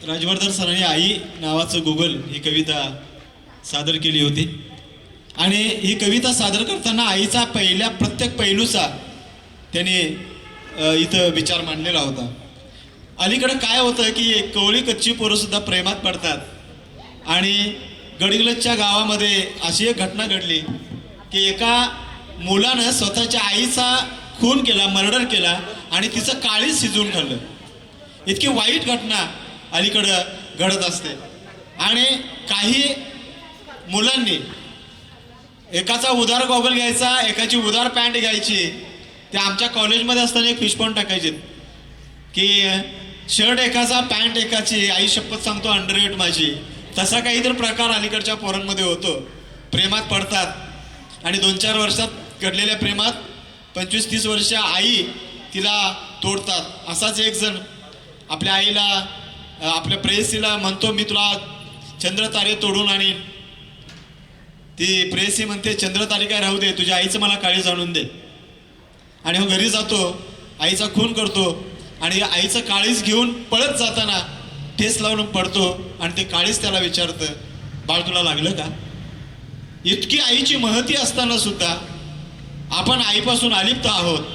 राजवर्धन सरांनी आई नावाचं गुगल ही कविता सादर केली होती. आणि ही कविता सादर करताना आईचा प्रत्येक पैलूचा त्याने इथं विचार मांडलेला होता. अलीकडं काय होतं की कवळी कच्ची पोरंसुद्धा प्रेमात पडतात. आणि गडहिंग्लजच्या गावामध्ये अशी एक घटना घडली की एका मुलानं स्वतःच्या आईचा खून केला, मर्डर केला आणि तिचं काळीच शिजवून खाल्लं. इतकी वाईट घटना अलीकडं घडत असते. आणि काही मुलांनी एकाचा उदार गॉगल घ्यायचा, एकाची उदार पॅन्ट घ्यायची. ते आमच्या कॉलेजमध्ये असताना एक फिशपॉन्ड टाकायचे की शर्ट एकाचा पॅन्ट एकाची, आई शपथ सांगतो अंडरवेट माझी. तसा काहीतरी प्रकार अलीकडच्या पोरांमध्ये होतो. प्रेमात पडतात आणि 2-4 वर्षात घडलेल्या प्रेमात 25-30 वर्ष आई तिला तोडतात. असाच एक जण आपल्या आईला, आपल्या प्रेयसीला म्हणतो मी तुला चंद्र तारे तोडून आणीन. ती प्रेयसी म्हणते चंद्र तारे काय राहू दे, तुझ्या आईचं मला काळीज आणून दे. आणि हो घरी जातो, आईचा खून करतो आणि आईचं काळीज घेऊन पळत जाताना ठेस लावून पडतो. आणि ते काळीज त्याला विचारतं बाळ तुला लागलं का? इतकी आईची महती असताना सुद्धा आपण आईपासून अलिप्त आहोत.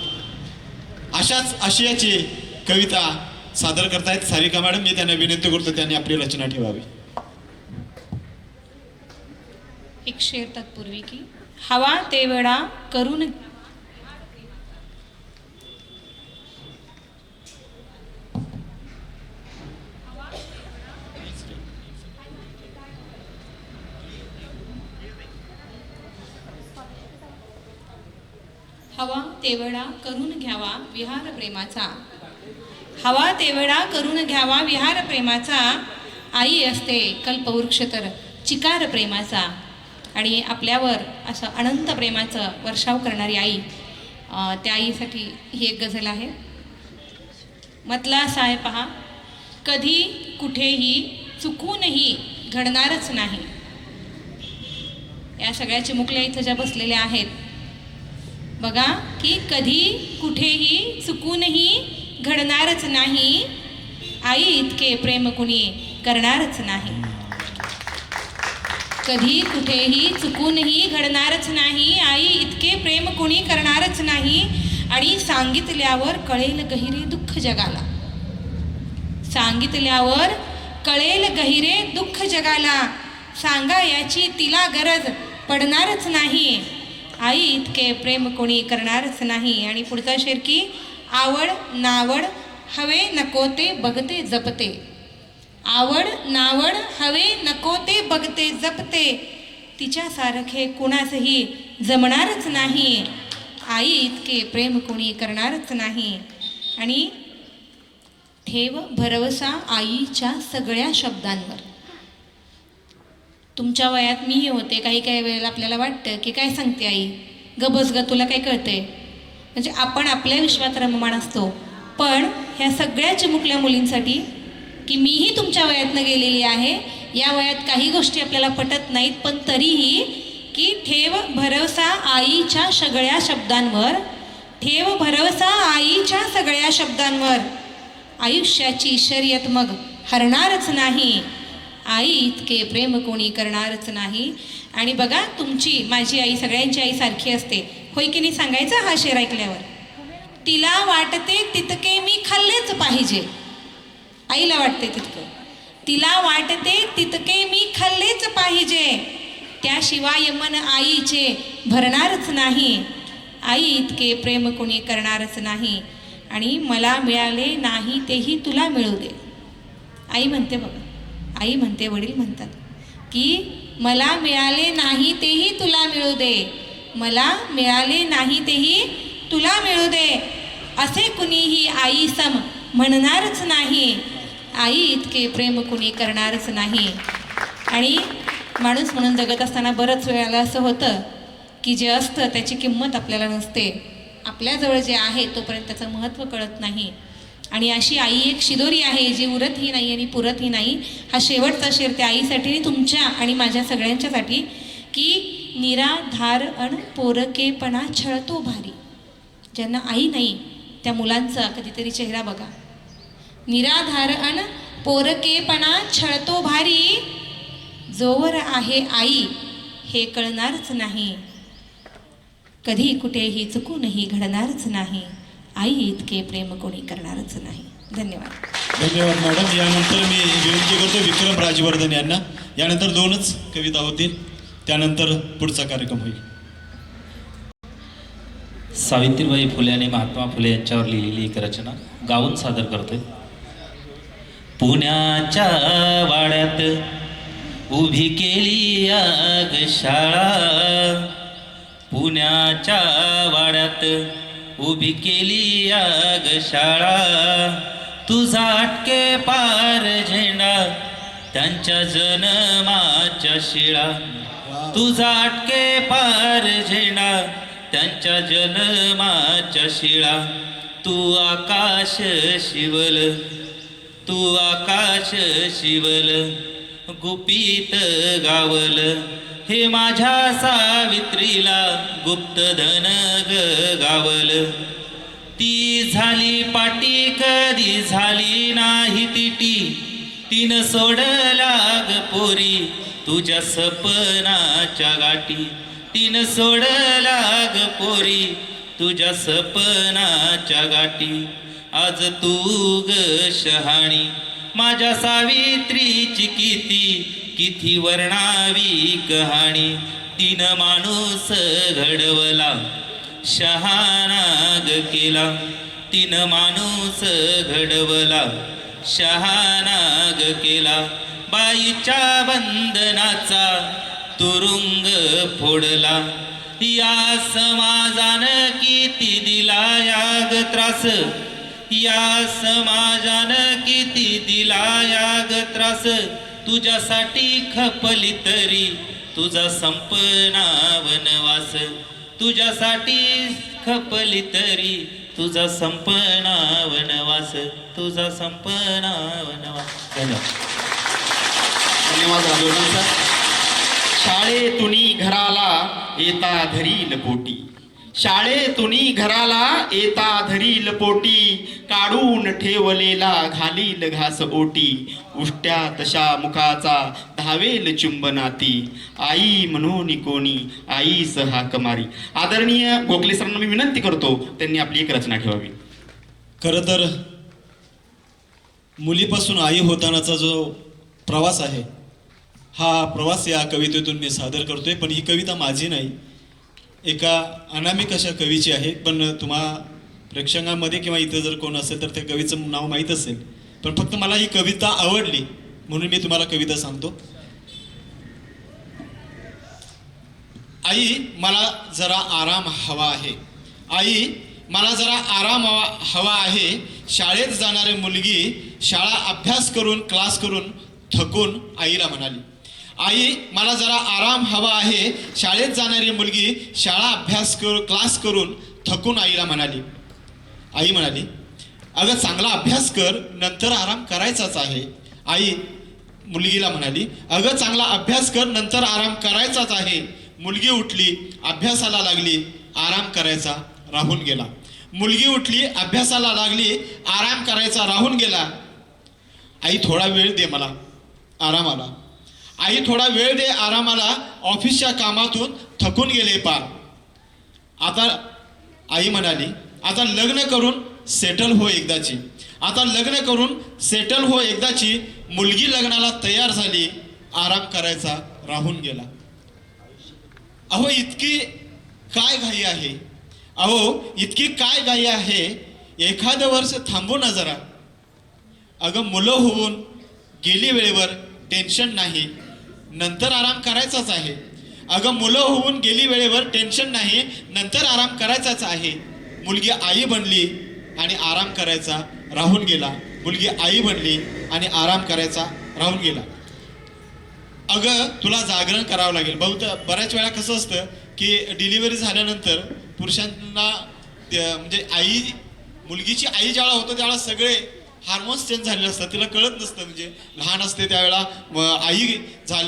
अशाच आशयाची कविता सादर करतायत सारिका मॅडम. मी त्यांना विनंती करतो त्यांनी आपली रचना ठेवावी. एक शेर तत्पूर्वी की हवा ते वेळा करून हवा तेवढा करून घ्यावा विहार प्रेमाचा, हवा तेवढा करून घ्यावा विहार प्रेमाचा, आई असते कल्पवृक्ष तर चिकार प्रेमाचा. आणि आपल्यावर असं अनंत प्रेमाचं वर्षाव करणारी आई, त्या आईसाठी ही एक गझल आहे. मतला असा आहे पहा, कधी कुठेही चुकूनही घडणारच नाही. या सगळ्या चिमुकल्या इथं ज्या बसलेल्या आहेत बघा, की कधी कुठेही चुकूनही घडणारच नाही, आई इतके प्रेम कुणी करणारच नाही. कधी कुठेही चुकूनही घडणारच नाही, आई इतके प्रेम कुणी करणारच नाही. आणि सांगितल्यावर कळेल गहिरे दुःख जगाला, सांगितल्यावर कळेल गहिरे दुःख जगाला, सांगा याची तिला गरज पडणारच नाही, आई इतके प्रेम कोणी करणारच नाही. आणि पुढचा शेर की, आवड नावड हवे नको ते बघते जपते, आवड नावड हवे नको ते बघते जपते, तिच्यासारखे कुणासही जमणारच नाही, आई इतके प्रेम कोणी करणारच नाही. आणि ठेव भरवसा आईच्या सगळ्या शब्दांवर. तुमच्या वयात मीही होते, काही काही वेळेला आपल्याला वाटतं की काय सांगते आई, गबस ग तुला काय कळते. म्हणजे आपण आपल्या विश्वात रममाण असतो. पण ह्या सगळ्या चिमुकल्या मुलींसाठी, की मीही तुमच्या वयातनं गेलेली आहे, या वयात काही गोष्टी आपल्याला पटत नाहीत, पण तरीही की ठेव भरवसा आईच्या सगळ्या शब्दांवर, ठेव भरवसा आईच्या सगळ्या शब्दांवर, आयुष्याची शर्यत मग हरणारच नाही, आई इतके प्रेम कोणी करणारच नाही. आणि बघा, तुमची माझी आई सगळ्यांची आई सारखी असते, होय की नाही सांगायचं हा शेर ऐकल्यावर. तिला वाटते तितके मी खाल्लेच पाहिजे, आईला वाटते तितकं, तिला वाटते तितके मी खाल्लेच पाहिजे, त्याशिवाय मन आईचे भरणारच नाही, आई इतके प्रेम कोणी करणारच नाही. आणि मला मिळाले नाही तेही तुला मिळू दे. आई म्हणते बघा, आई म्हणते, वडील म्हणतात की मला मिळाले नाही तेही तुला मिळू दे, मला मिळाले नाही तेही तुला मिळू दे, असे कुणीही आई सम म्हणणारच नाही, आई इतके प्रेम कुणी करणारच नाही. आणि माणूस म्हणून जगत असताना बरंच वेळेला असं होतं की जे असतं त्याची किंमत आपल्याला नसते, आपल्याजवळ जे आहे तोपर्यंत त्याचं महत्त्व कळत नाही. आणि अशी आई एक शिदोरी आहे जी उरतही नाही आणि पुरतही नाही. हा शेवटचा शेर त्या आईसाठी, तुमच्या आणि माझ्या सगळ्यांच्यासाठी, की निराधार अण पोरकेपणा छळतो भारी. ज्यांना आई नाही त्या मुलांचा कधीतरी चेहरा बघा. निराधार अण पोरकेपणा छळतो भारी, जोवर आहे आई हे कळणारच नाही, कधी कुठेही चुकूनही घडणारच नाही, आई इतके प्रेम कोणी करणारच नाही. धन्यवाद. धन्यवाद मॅडम. यानंतर मी विनंती करतो विक्रम राजवर्धन यांना. यानंतर 2च कविता होतील, त्यानंतर पुढचा कार्यक्रम होईल. सावित्रीबाई फुले आणि महात्मा फुले यांच्यावर लिहिलेली एक रचना गाऊन सादर करतोय. पुण्याच्या वाड्यात उभी केली आग शाळा, पुण्याच्या वाड्यात उभी केली आग शाळा, तुझा अटके पार झेंडा त्यांच्या जन्माच्या शिळा, तुझा अटके पार झेंडा त्यांच्या जन्माच्या शिळा, तू आकाश शिवल, तू आकाश शिवल, गुपित गावल, हे माझ्या सावित्रीला गुप्तधन गावल, ती झाली पाटी कधी झाली नाही तिटी, तिनं सोडला ग पोरी तुझ्या सपनाच्या गाठी, तिनं सोडला ग पोरी तुझ्या सपनाच्या गाठी, आज तू ग शहाणी माझ्या सावित्रीची किती वर्णावी कहाणी, तिनं माणूस घडवला शहानाग केला, तिनं माणूस घडवला शहानाग केला, बाईच्या बंधनाचा तुरुंग फोडला, या समाजानं किती दिला याग त्रास, या समाजानं किती दिला याग त्रास, तुझ्यासाठी खपली तरी तुझा संपना वनवास, तुझ्यासाठी खपली तरी तुझा संपना वनवास, तुझा संपना वनवास. धन्यवाद. धन्यवाद राजवर्धन सर. शाळेतुनी घराला येता धरी लपोटी, शाळेतुनी घराला येता धरी लपोटी, काढून ठेवलेला घालील घास ओटी, उष्ट्या तशा मुखाचा धावेल चुंबनाती, आई म्हणून कोणी आईस हाक मारी. आदरणीय गोखले सरांना मी विनंती करतो त्यांनी आपली एक रचना ठेवावी. खरं तर मुलीपासून आई होतानाचा जो प्रवास आहे, हा प्रवास या कवितेतून मी सादर करतोय. पण ही कविता माझी नाही, एका अनामिक अशा कवीची आहे. पण तुम्हा प्रेक्षकांमध्ये किंवा इथं जर कोण असेल तर त्या कवीचं नाव माहीत असेल. पण फक्त मला ही कविता आवडली म्हणून मी तुम्हाला कविता सांगतो. आई मला जरा आराम हवा आहे, आई मला जरा आराम हवा आहे, शाळेत जाणारी मुलगी शाळा अभ्यास करून क्लास करून थकून आईला म्हणाली. आई मला जरा आराम हवा आहे, शाळेत जाणारी मुलगी शाळा अभ्यास क्लास करून थकून आईला म्हणाली. आई म्हणाली, अगं चांगला अभ्यास कर, नंतर आराम करायचाच आहे. आई मुलगीला म्हणाली, अगं चांगला अभ्यास कर, नंतर आराम करायचाच आहे. मुलगी उठली, अभ्यासाला लागली, आराम करायचा राहून गेला. मुलगी उठली, अभ्यासाला लागली, आराम करायचा राहून गेला. आई थोडा वेळ दे मला आरामाला, आई थोडा वेळ दे आरामाला, ऑफिसच्या कामातून थकून गेले पार. आता आई म्हणाली, आता लग्न करून सेटल हो एकदाची, आता लग्न करून सेटल हो एकदाची. मुलगी लग्नाला तयार झाली, आराम करायचा राहून गेला. अहो इतकी काय घाई आहे, अहो इतकी काय घाई आहे, एखादं वर्ष थांबू ना जरा. अगं मुलं होऊन गेली वेळेवर टेन्शन नाही, नंतर आराम करायचाच आहे. अगं मुलं होऊन गेली वेळेवर टेन्शन नाही, नंतर आराम करायचाच आहे. मुलगी आई बनली आणि आराम करायचा राहून गेला. मुलगी आई बनली आणि आराम करायचा राहून गेला. अगं तुला जागरण करावं लागेल. बऱ्याच वेळा कसं असतं की डिलिव्हरी झाल्यानंतर पुरुषांना म्हणजे आई मुलगीची आई ज्यावेळा होतं त्यावेळेला सगळे हार्मोन्स चेंज झालेले असतात, तिला कळत नसतं. म्हणजे लहान असते त्यावेळेला आई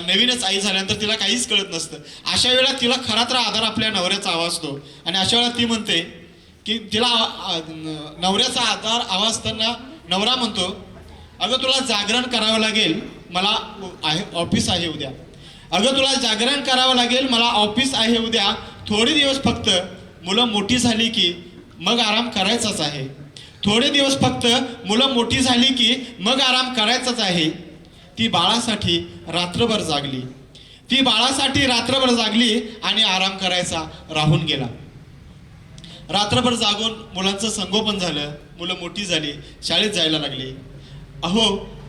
नवीनच आई झाल्यानंतर तिला काहीच कळत नसतं. अशा वेळेला तिला खरा तर आधार आपल्या नवऱ्याचा आवाज असतो. आणि अशा वेळेला ती म्हणते की तिला नवऱ्याचा आधार आवाज असताना नवरा म्हणतो, अगं तुला जागरण करावं लागेल, मला ऑफिस आहे उद्या. अगं तुला जागरण करावं लागेल, मला ऑफिस आहे उद्या. थोडे दिवस फक्त, मुलं मोठी झाली की मग आराम करायचाच आहे. थोडे दिवस फक्त, मुलं मोठी झाली की मग आराम करायचाच आहे. ती बाळासाठी रात्रभर जागली, ती बाळासाठी रात्रभर जागली आणि आराम करायचा राहून गेला. रात्रभर जागून मुलांचं संगोपन झालं, मुलं मोठी झाली, शाळेत जायला लागली. अहो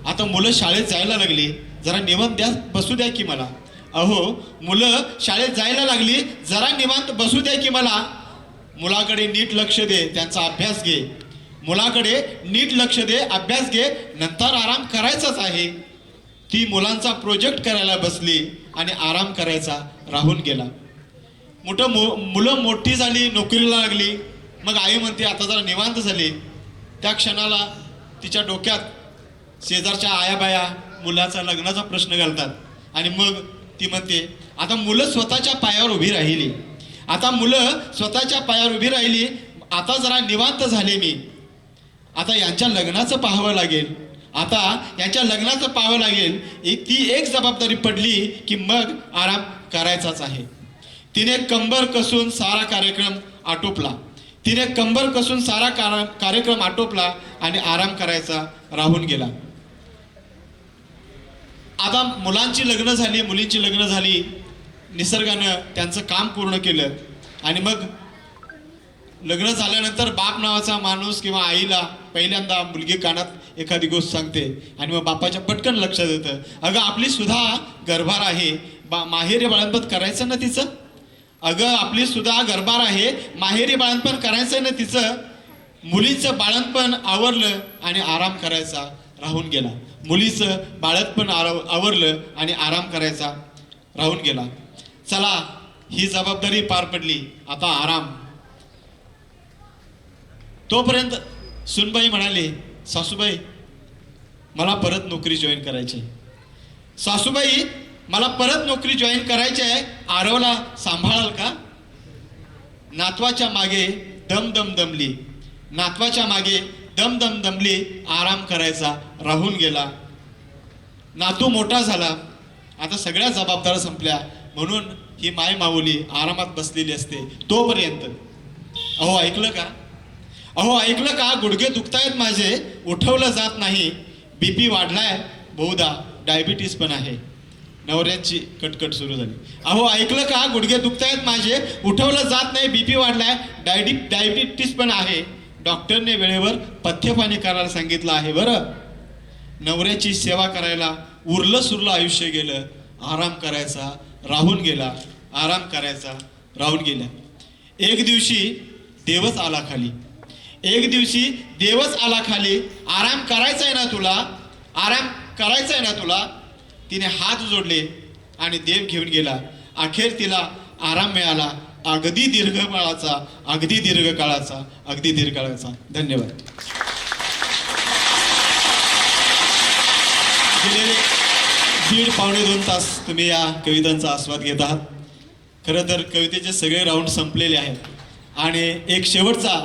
आता मुलं शाळेत जायला लागली, जरा निवांत बसू द्या की मला. अहो मुलं शाळेत जायला लागली, जरा निवांत बसू द्या की मला. मुलाकडे नीट लक्ष दे, त्यांचा अभ्यास घे. मुलाकडे नीट लक्ष दे, अभ्यास घे, नंतर आराम करायचाच आहे. ती मुलांचा प्रोजेक्ट करायला बसली आणि आराम करायचा राहून गेला. मुलं मोठी झाली, नोकरीला लागली. मग आई म्हणते आता जरा निवांत झाली. त्या क्षणाला तिच्या डोक्यात शेजारच्या आयाबाया मुलाचा लग्नाचा प्रश्न घालतात. आणि मग ती म्हणते आता मुलं स्वतःच्या पायावर उभी राहिली, आता मुलं स्वतःच्या पायावर उभी राहिली, आता जरा निवांत झाले मी. आता यांच्या लग्नाचं पाहावं लागेल, आता यांच्या लग्नाचं पाहावं लागेल. ती एक जबाबदारी पडली की मग आराम करायचाच आहे. तिने कंबर कसून सारा कार्यक्रम आटोपला, तिने कंबर कसून सारा कार्यक्रम आटोपला आणि आराम करायचा राहून गेला. आता मुलांची लग्न झाली, मुलींची लग्न झाली, निसर्गानं त्यांचं काम पूर्ण केलं. आणि मग लग्न झाल्यानंतर बाप नावाचा माणूस किंवा आईला पहिल्यांदा मुलगी कानात एखादी गोष्ट सांगते आणि मग बापाच्या पटकन लक्षात येतं, अगं आपली सुद्धा गर्भार आहे, माहेरी बाळंतपण करायचं ना तिचं. अगं आपली सुद्धा गर्भार आहे, माहेरी बाळंतपण करायचं ना तिचं. मुलीचं बाळंतपण आवरलं आणि आराम करायचा राहून गेला. मुलीचं बाळंतपण आवरलं आणि आराम करायचा राहून गेला. चला, ही जबाबदारी पार पडली, आता आराम. तोपर्यंत सुनबाई म्हणाले, सासूबाई मला परत नोकरी जॉईन करायची. सासूबाई मला परत नोकरी जॉईन करायची आहे, आरवला सांभाळाल का? नातवाच्या मागे दम दमली, नातवाच्या मागे दम दमली, आराम करायचा राहून गेला. नातू मोठा झाला, आता सगळ्या जबाबदाऱ्या संपल्या, म्हणून ही माय माऊली आरामात बसलेली असते. तोपर्यंत अहो ऐकलं का, अहो ऐकलं का, गुडघे दुखतायत माझे, उठवलं जात नाही, BP वाढलाय, बहुधा डायबिटीस पण आहे. नवऱ्याची कटकट सुरू झाली. अहो ऐकलं का, गुडघे दुखतायत माझे, उठवलं जात नाही, BP वाढलाय, डायबिटीस पण आहे. डॉक्टरने वेळेवर पथ्यपाणी करायला सांगितलं आहे. बरं, नवऱ्याची सेवा करायला उरलं सुरलं आयुष्य गेलं, आराम करायचा राहून गेला, आराम करायचा राहून गेला. एक दिवशी देवच आला खाली, एक दिवशी देवच आला खाली. आराम करायचा आहे ना तुला, आराम करायचा आहे ना तुला. तिने हात जोडले आणि देव घेऊन गेला. अखेर तिला आराम मिळाला, अगदी दीर्घकाळाचा, अगदी दीर्घकाळाचा, अगदी दीर्घकाळाचा. धन्यवाद. गेलेले 1.5-2 तास तुम्ही या कवितांचा आस्वाद घेत आहात. खरं तर कवितेचे सगळे राऊंड संपलेले आहेत आणि एक शेवटचा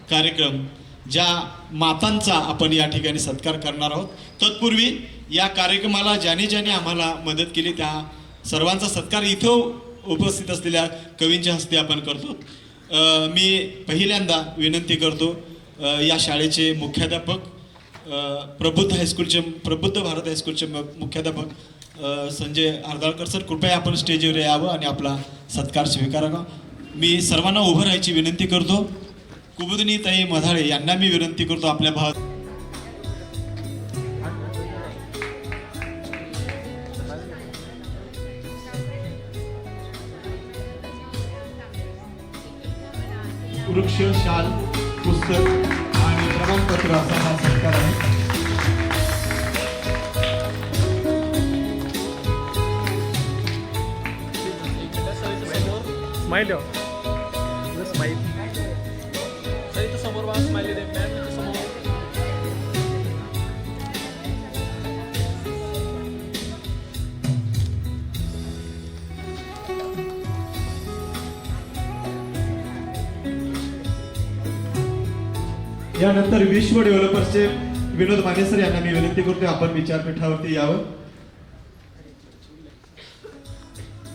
कार्यक्रम, ज्या मातांचा आपण या ठिकाणी सत्कार करणार आहोत. तत्पूर्वी या कार्यक्रमाला ज्याने आम्हाला मदत केली त्या सर्वांचा सत्कार इथं उपस्थित असलेल्या कवींच्या हस्ते आपण करतो. मी पहिल्यांदा विनंती करतो, या शाळेचे मुख्याध्यापक, प्रबुद्ध भारत हायस्कूलचे मुख्याध्यापक संजय आरदाळकर सर, कृपया आपण स्टेजवर यावं आणि आपला सत्कार स्वीकारावा. मी सर्वांना उभं राहायची विनंती करतो. कुमुदिनी ताई मधाळे यांना मी विनंती करतो आपल्या भावात. वृक्ष, शाल, पुस्तक आणि प्रमाणपत्र असा हा सत्कार आहे. स्माईल स्माईल सर, इथं समोर बघा, स्माईल दे मॅम, इथं समोर. यानंतर विश्व डेव्हलपर्सचे विनोद माने सर यांना मी विनंती करतोय आपण विचारपीठावरती यावं.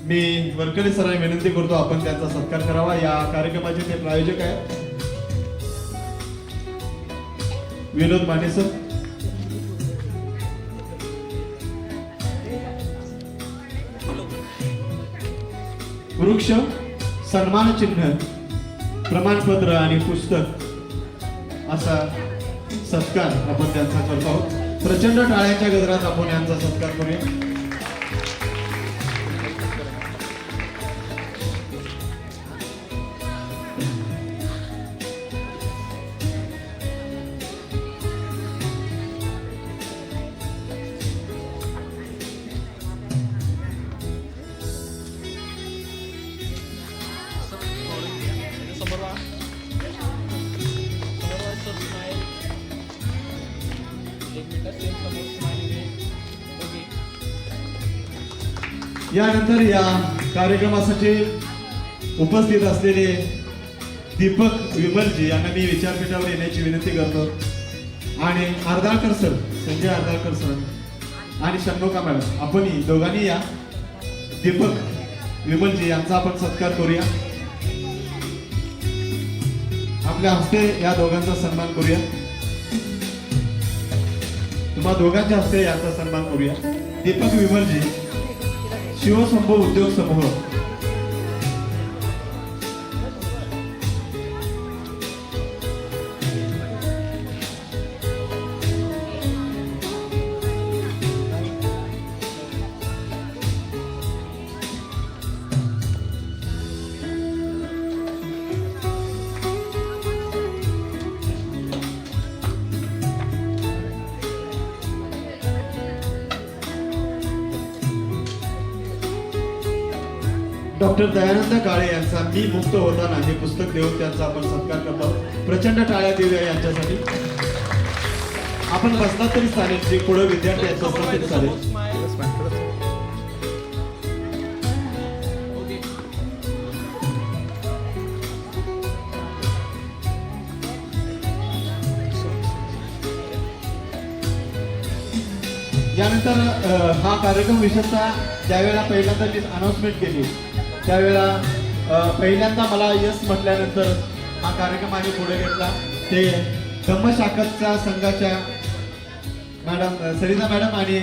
मी वरकडे सरांना विनंती करतो आपण त्यांचा सत्कार करावा. या कार्यक्रमाचे ते प्रायोजक आहेत विनोद माने सर. वृक्ष, सन्मान चिन्ह, प्रमाणपत्र आणि पुस्तक असा सत्कार आपण त्यांचा करतो आहोत. प्रचंड टाळ्यांच्या गजरात आपण यांचा सत्कार करूया. समोर बघा, स्माईल. एक मिनिट, सेम समोर स्माईल दे. ओके. यानंतर या कार्यक्रमासाठी उपस्थित असलेले दीपक विमलजी यांना मी विचारपीठावर येण्याची विनंती करतो. आणि आरदाळकर सर, संजय आरदाळकर सर आणि शंभोका मॅडम, आपण दोघांनी या दीपक विमलजी यांचा आपण सत्कार करूया. आपल्या हस्ते या दोघांचा सन्मान करूया. तुम्हा दोघांच्या हस्ते यांचा सन्मान करूया. दीपक विमलजी, शिवसंभव उद्योग समूह. डॉक्टर दयानंद काळे यांचा मी मुक्त होताना हे पुस्तक देऊन त्यांचा आपण सत्कार करतो. प्रचंड टाळ्या देऊया यांच्यासाठी. आपण बसला तरी चालेल, जे पुढे विद्यार्थी आहेत बसला तरी चालेल. यानंतर हा कार्यक्रम विशेषतः ज्यावेळेला पहिल्यांदा मी अनाऊन्समेंट केली त्यावेळेला पहिल्यांदा मला यस म्हटल्यानंतर हा कार्यक्रम आम्ही पुढे घेतला. ते धम्मशाखतच्या संघाच्या मॅडम सरिता मॅडम आणि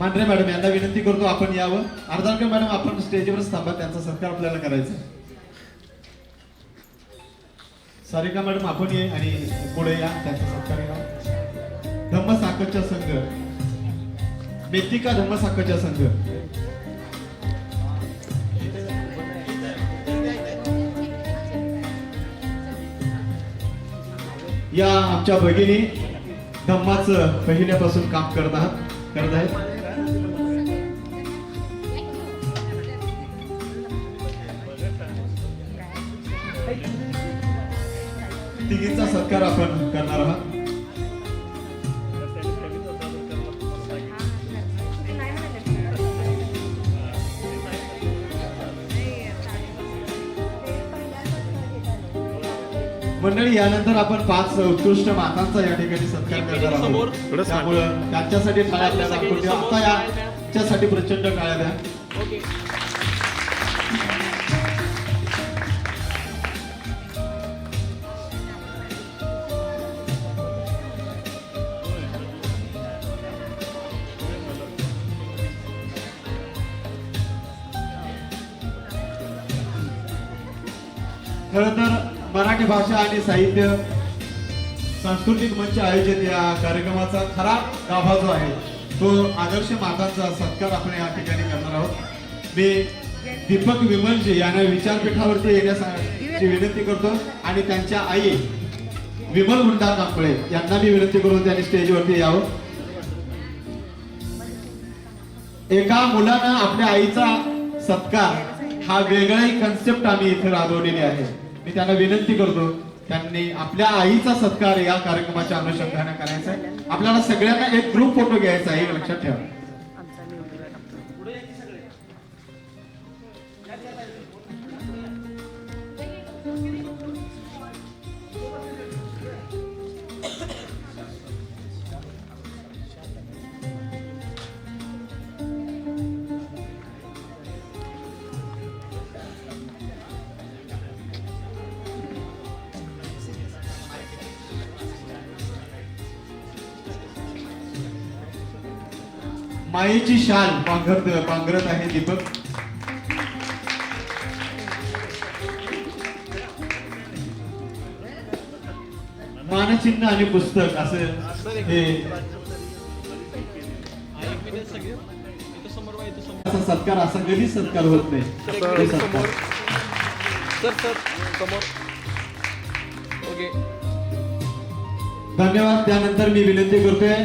मांढरे मॅडम यांना विनंती करतो आपण यावं. अर्धाळकर मॅडम आपण स्टेजवरच थांबा, त्यांचा सत्कार आपल्याला करायचा. सारिका मॅडम आपण ये आणि पुढे या, त्यांचा सत्कार करा. धम्मसाखरचा संघ, मेत्तिका धम्मसाखरचा संघ. या आमच्या भगिनी धम्माचं पहिल्यापासून काम करत आहेत. तिघींचा सत्कार आपण करणार आहात. मंडळी, यानंतर आपण 5 उत्कृष्ट मातांचा या ठिकाणी सत्कार करणार आहोत. त्यामुळं त्यांच्यासाठी टाळ्या आपल्याला आपण आता याच्यासाठी प्रचंड टाळ्या द्या. खरं तर मराठी भाषा आणि साहित्य सांस्कृतिक मंच आयोजित या कार्यक्रमाचा खरा गाभा जो आहे तो आदर्श मातांचा सत्कार आपण या ठिकाणी करणार आहोत. मी दीपक विमलजी यांना विचारपीठावरती येण्याची विनंती करतो आणि त्यांच्या आई विमल हुंडा कांबळे यांना मी विनंती करून त्यांनी स्टेजवरती यावं. एका मुलानं आपल्या आईचा सत्कार हा वेगळी कन्सेप्ट आम्ही इथे राबवलेली आहे. मी त्यांना विनंती करतो त्यांनी आपल्या आईचा सत्कार या कार्यक्रमाच्या अनुषंगाने करायचा आहे. आपल्याला सगळ्यांना एक ग्रुप फोटो घ्यायचा आहे, हे लक्षात ठेवा. मायेची शाल पांघरत आहे दीपक. मानचिन्ह आणि पुस्तक असं हे सत्कार असा कधीच सत्कार होत नाही. हे सत्कार धन्यवाद. त्यानंतर मी विनंती करतोय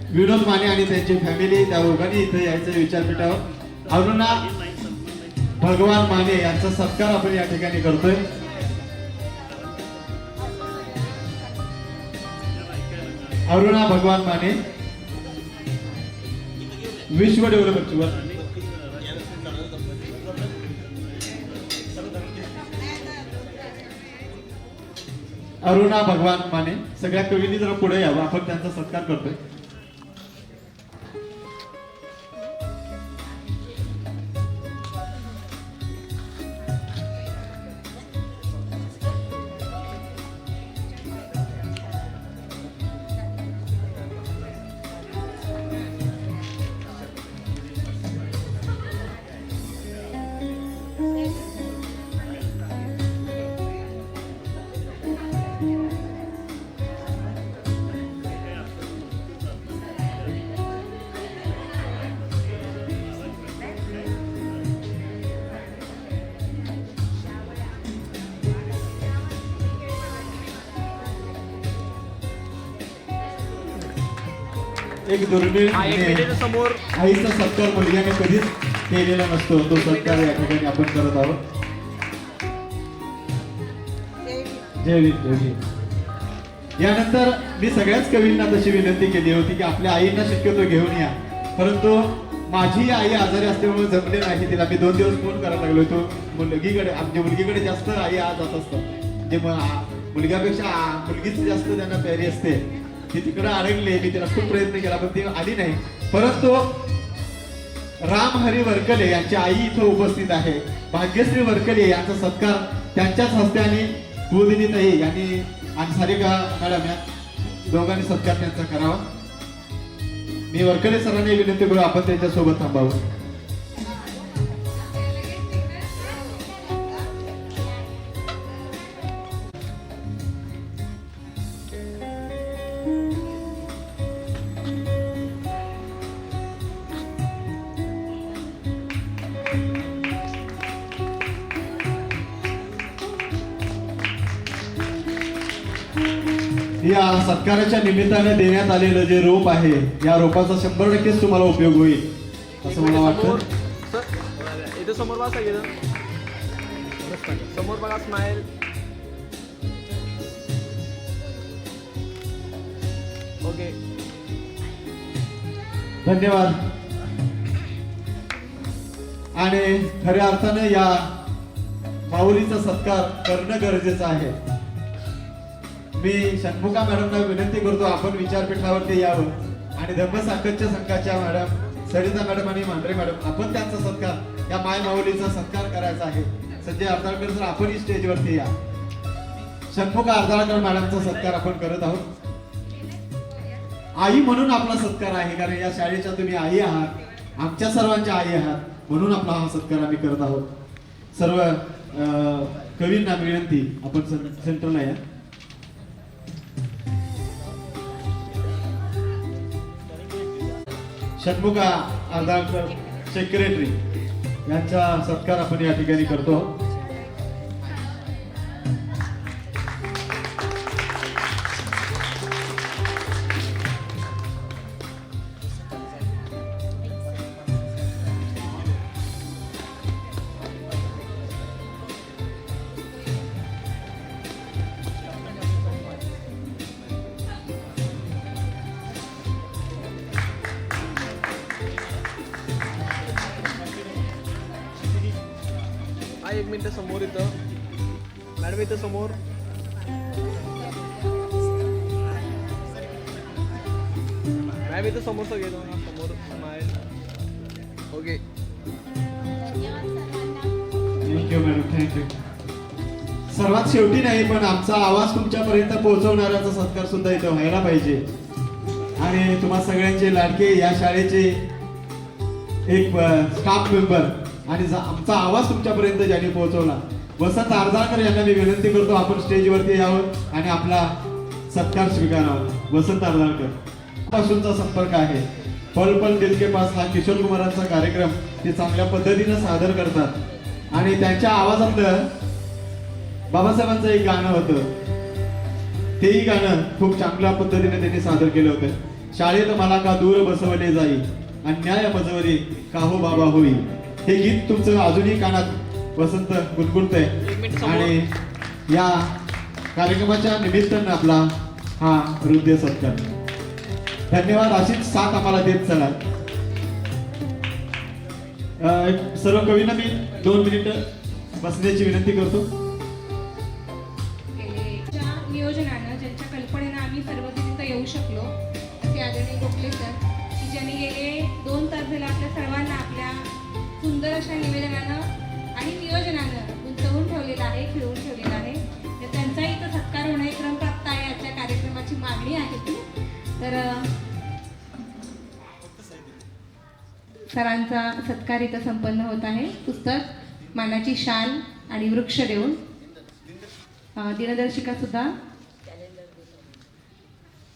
विनोद माने आणि त्यांची फॅमिली त्या दोघांनी इथे यायचं विचारपीठावर. अरुणा भगवान माने यांचा सत्कार आपण या ठिकाणी करतोय. अरुणा भगवान माने विश्व डेव्हलपमेंट. अरुणा भगवान माने सगळ्या कवींनी जरा पुढे यावं, आपण त्यांचा सत्कार करतोय. एक दुर्मिळ समोर आईचा सत्कार मुलग्याने कधीच केलेला नसतो तो सत्कार या ठिकाणी आपण करत आहोत. जय भीम जय भीम. यानंतर मी सगळ्याच कवींना तशी विनंती केली होती की आपल्या आईंना शक्यतो घेऊन या, परंतु माझी आई आजारी असल्यामुळे जमले नाही. तिला मी 2 दिवस फोन करायला लागलो. तो मुलगीकडे, आमच्या मुलगीकडे जास्त आई आज जात असतात, म्हणजे मुलग्यापेक्षा मुलगीच जास्त त्यांना प्यारी असते. ती तिकडे अडकली. मी तिला खूप प्रयत्न केला पण ती आली नाही. परंतु राम हरी वरकले यांची आई इथं उपस्थित आहे. भाग्यश्री वरकले यांचा सत्कार त्यांच्याच हस्ते आणि कुलदिनीताई यांनी आणि सारिका मॅडम या दोघांनी सत्कार त्यांचा करावा. मी वरकले सरांनी विनंती करू आपण त्यांच्यासोबत थांबावं. या सत्काराच्या निमित्ताने देण्यात आलेलं जे रोप आहे या रोपाचा 100% तुम्हाला उपयोग होईल असं मला वाटतं. सर इथे समोर बघा सगळेजण. समोर बघा, स्माइल. ओके, धन्यवाद. आणि खऱ्या अर्थाने या माऊलीचा सत्कार करणं गरजेचं आहे. मी षण्मुखा मॅडमना विनंती करतो आपण विचारपीठावरती यावं आणि धम्मसाखतच्या संघाच्या मॅडम सरिता मॅडम आणि मांढरे मॅडम आपण त्यांचा सत्कार, या माय माऊलीचा सत्कार करायचा आहे. संजय अर्धाळकर सर आपणही स्टेजवरती या. षण्मुखा अर्धाळकर मॅडमचा सत्कार आपण करत आहोत. आई म्हणून आपला सत्कार आहे, कारण या शाळेच्या तुम्ही आई आहात, आमच्या सर्वांच्या आई आहात, म्हणून आपला हा सत्कार आम्ही करत आहोत. सर्व कवींना विनंती आपण सेंटरला या. षण्मुखा अर्धाळकर सेक्रेटरी यांचा सत्कार आपण या ठिकाणी करतो. हा 1 मिनिट समोर इथं मॅडम, इथं समोर. मॅम इथं समोर सगळेजण समोर, smile. Okay, thank you madam, thank you. सर्वात शेवटी नाही पण आमचा आवाज तुमच्यापर्यंत पोहोचवणाऱ्याचा सत्कार सुद्धा इथं व्हायला पाहिजे. आणि तुम्हा सगळ्यांचे लाडके या शाळेचे एक स्टाफ मेंबर आणि आमचा आवाज तुमच्यापर्यंत ज्यांनी पोहोचवला वसंत अर्धाळकर यांना मी विनंती करतो आपण स्टेजवरती यावं आणि आपला सत्कार स्वीकारावा. वसंत अर्धाळकर पासूनचा संपर्क आहे. पल पल दिल के पास हा किशोर कुमारांचा कार्यक्रम ते चांगल्या पद्धतीनं सादर करतात आणि त्यांच्या आवाजातलं बाबासाहेबांचं एक गाणं होतं, तेही गाणं खूप चांगल्या पद्धतीने त्यांनी सादर केलं होतं. शाळेत मला का दूर बसवले जाई अन्याय बजवरी काहो बाबा होई. हे गीत तुमचं अजूनही कानात वसंत गुणगुणतंय आणि या कार्यक्रमाच्या निमित्तानं आपला हा हृदय सत्कार. धन्यवाद. अशीच साथ आम्हाला देत चला. सर्व कवींना मी 2 मिनिटं बसण्याची विनंती करतो. नियोजनानं ज्यांच्या कल्पनेनं आम्ही सर्वजण इथं येऊ शकलो ते आदरणीय गोखले सर, की ज्यांनी गेले 2 तास झाले आपल्या सर्वांना आपल्या सुंदर अशा निवेदनानं आणि नियोजनानं गुंतवून ठेवलेलं आहे, खिळवून ठेवलेलं आहे. तर त्यांचाही इथं सत्कार होणं एक क्रमप्राप्त आहे. आजच्या कार्यक्रमाची मागणी आहे ती. तर सरांचा सत्कार इथं संपन्न होत आहे. पुस्तक, मानाची शाल आणि वृक्ष देऊन दिनदर्शिका सुद्धा.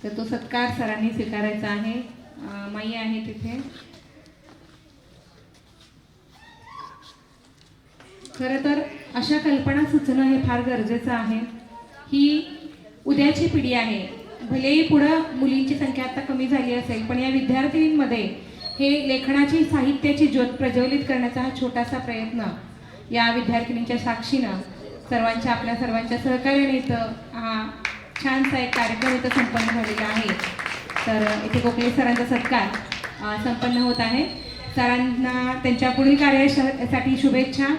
तर तो सत्कार सरांनी स्वीकारायचा आहे. माई आहे तिथे. खरं तर अशा कल्पना सुचणं हे फार गरजेचं आहे. ही उद्याची पिढी आहे. भलेही पुढं मुलींची संख्या आता कमी झाली असेल पण या विद्यार्थिनींमध्ये हे लेखनाची साहित्याची ज्योत प्रज्वलित करण्याचा हा छोटासा प्रयत्न या विद्यार्थिनींच्या साक्षीनं आपल्या सर्वांच्या सहकार्याने इथं हा छानसा एक कार्यक्रम इथं संपन्न झालेला आहे. तर इथे गोखले सरांचा सत्कार संपन्न होत आहे. सरांना त्यांच्या पुढील कार्यासाठी शुभेच्छा.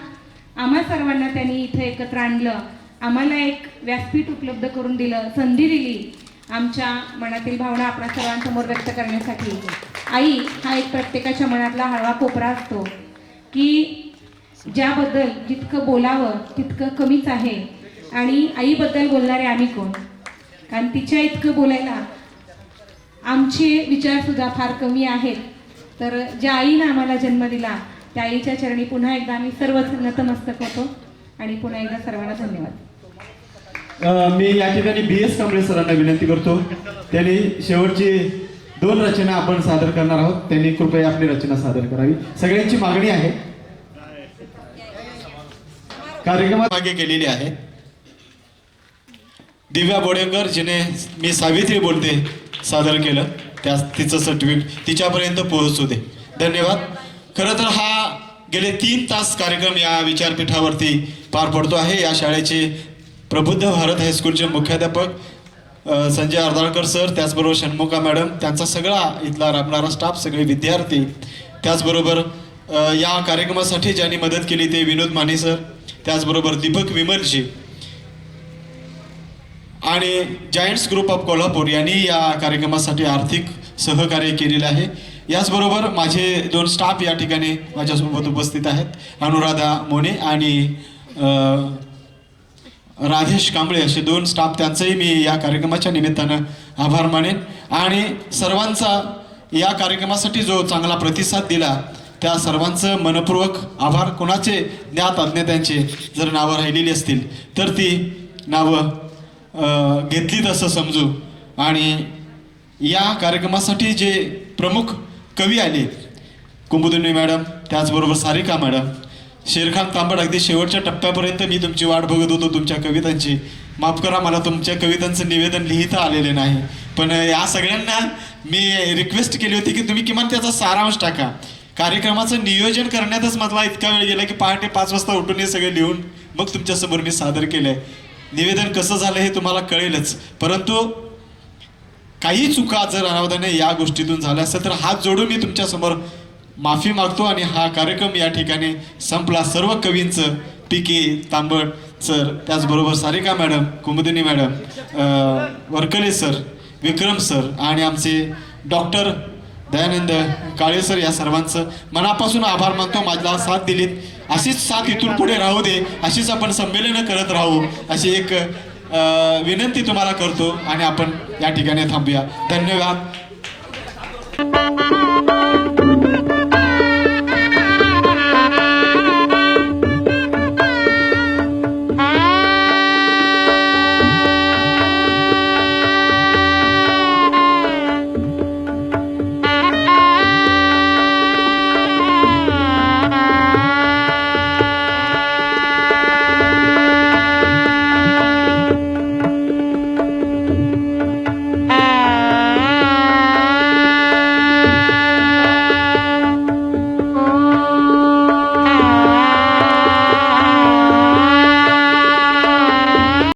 आम्हा सर्वांना त्यांनी इथं एकत्र आणलं, आम्हाला एक व्यासपीठ उपलब्ध करून दिलं, संधी दिली आमच्या मनातील भावना आपल्या सर्वांसमोर व्यक्त करण्यासाठी. आई हा एक प्रत्येकाच्या मनातला हळवा कोपरा असतो की ज्याबद्दल जितकं बोलावं तितकं कमीच आहे. आणि आईबद्दल बोलणारे आम्ही कोण, कारण तिच्या इतकं बोलायला आमचे विचारसुद्धा फार कमी आहेत. तर ज्या आईनं आम्हाला जन्म दिला त्या आईच्या चरणी पुन्हा एकदा आम्ही सर्वच नतमस्तक होतो आणि पुन्हा एकदा सर्वांना धन्यवाद. मी या ठिकाणी BS कांबळे सरांना विनंती करतो. त्यांनी शेवटची 2 रचना आपण सादर करणार आहोत. त्यांनी कृपया आपली रचना सादर करावी. सगळ्यांची मागणी आहे. कार्यक्रमात मागे केलेली आहे. दिव्या बोडेकर जिने मी सावित्री बोलते सादर केलं, तिचं सर्टिफिकेट तिच्यापर्यंत पोहोचू दे. धन्यवाद. खरं तर हा गेले 3 तास कार्यक्रम या विचारपीठावरती पार पडतो आहे. या शाळेचे प्रबुद्ध भारत हायस्कूलचे मुख्याध्यापक संजय अर्दाळकर सर, त्याचबरोबर षण्मुखा मॅडम, त्यांचा सगळा इथला राबणारा स्टाफ, सगळे विद्यार्थी, त्याचबरोबर या कार्यक्रमासाठी ज्यांनी मदत केली ते विनोद माने सर, त्याचबरोबर दीपक विमलजी आणि जायंट्स ग्रुप ऑफ कोल्हापूर यांनी या कार्यक्रमासाठी आर्थिक सहकार्य केलेले आहे. याचबरोबर माझे 2 स्टाफ या ठिकाणी माझ्यासोबत उपस्थित आहेत, अनुराधा मोने आणि राधेश कांबळे असे 2 स्टाफ, त्यांचंही मी या कार्यक्रमाच्या निमित्तानं आभार मानेन. आणि सर्वांचा या कार्यक्रमासाठी जो चांगला प्रतिसाद दिला त्या सर्वांचं मनपूर्वक आभार. कोणाचे ज्ञात अज्ञात्यांचे जर नावं राहिलेली असतील तर ती नावं घेतलीत असं समजू. आणि या कार्यक्रमासाठी जे प्रमुख कवी आले, कुमुदिनी मॅडम, त्याचबरोबर सारिका मॅडम, शेरखान तांबड, अगदी शेवटच्या टप्प्यापर्यंत मी तुमची वाट बघत होतो तुमच्या कवितांची. माफ करा, मला तुमच्या कवितांचं निवेदन लिहिता आलेलं नाही, पण या सगळ्यांना मी रिक्वेस्ट केली होती की तुम्ही किमान त्याचा सारांश टाका. कार्यक्रमाचं नियोजन करण्यातच मला इतका वेळ गेला की पहाटे 5 वाजता उठून हे सगळे लिहून मग तुमच्यासमोर मी सादर केलं आहे. निवेदन कसं झालं हे तुम्हाला कळेलच, परंतु काही चुका जर अनावधाने या गोष्टीतून झाल्या असेल तर हात जोडून मी तुमच्यासमोर माफी मागतो आणि हा कार्यक्रम या ठिकाणी संपला. सर्व कवींचं, PK तांबड सर, त्याचबरोबर सारिका मॅडम, कुमुदिनी मॅडम, वरकले सर, विक्रम सर आणि आमचे डॉक्टर दयानंद काळे सर, या सर्वांचं मनापासून आभार मानतो. माझ्या साथ दिलीत, अशीच साथ इथून पुढे राहू दे, अशीच आपण संमेलनं करत राहू अशी एक विनंती तुम्हाला करतो आणि आपण या ठिकाणी थांबूया. धन्यवाद.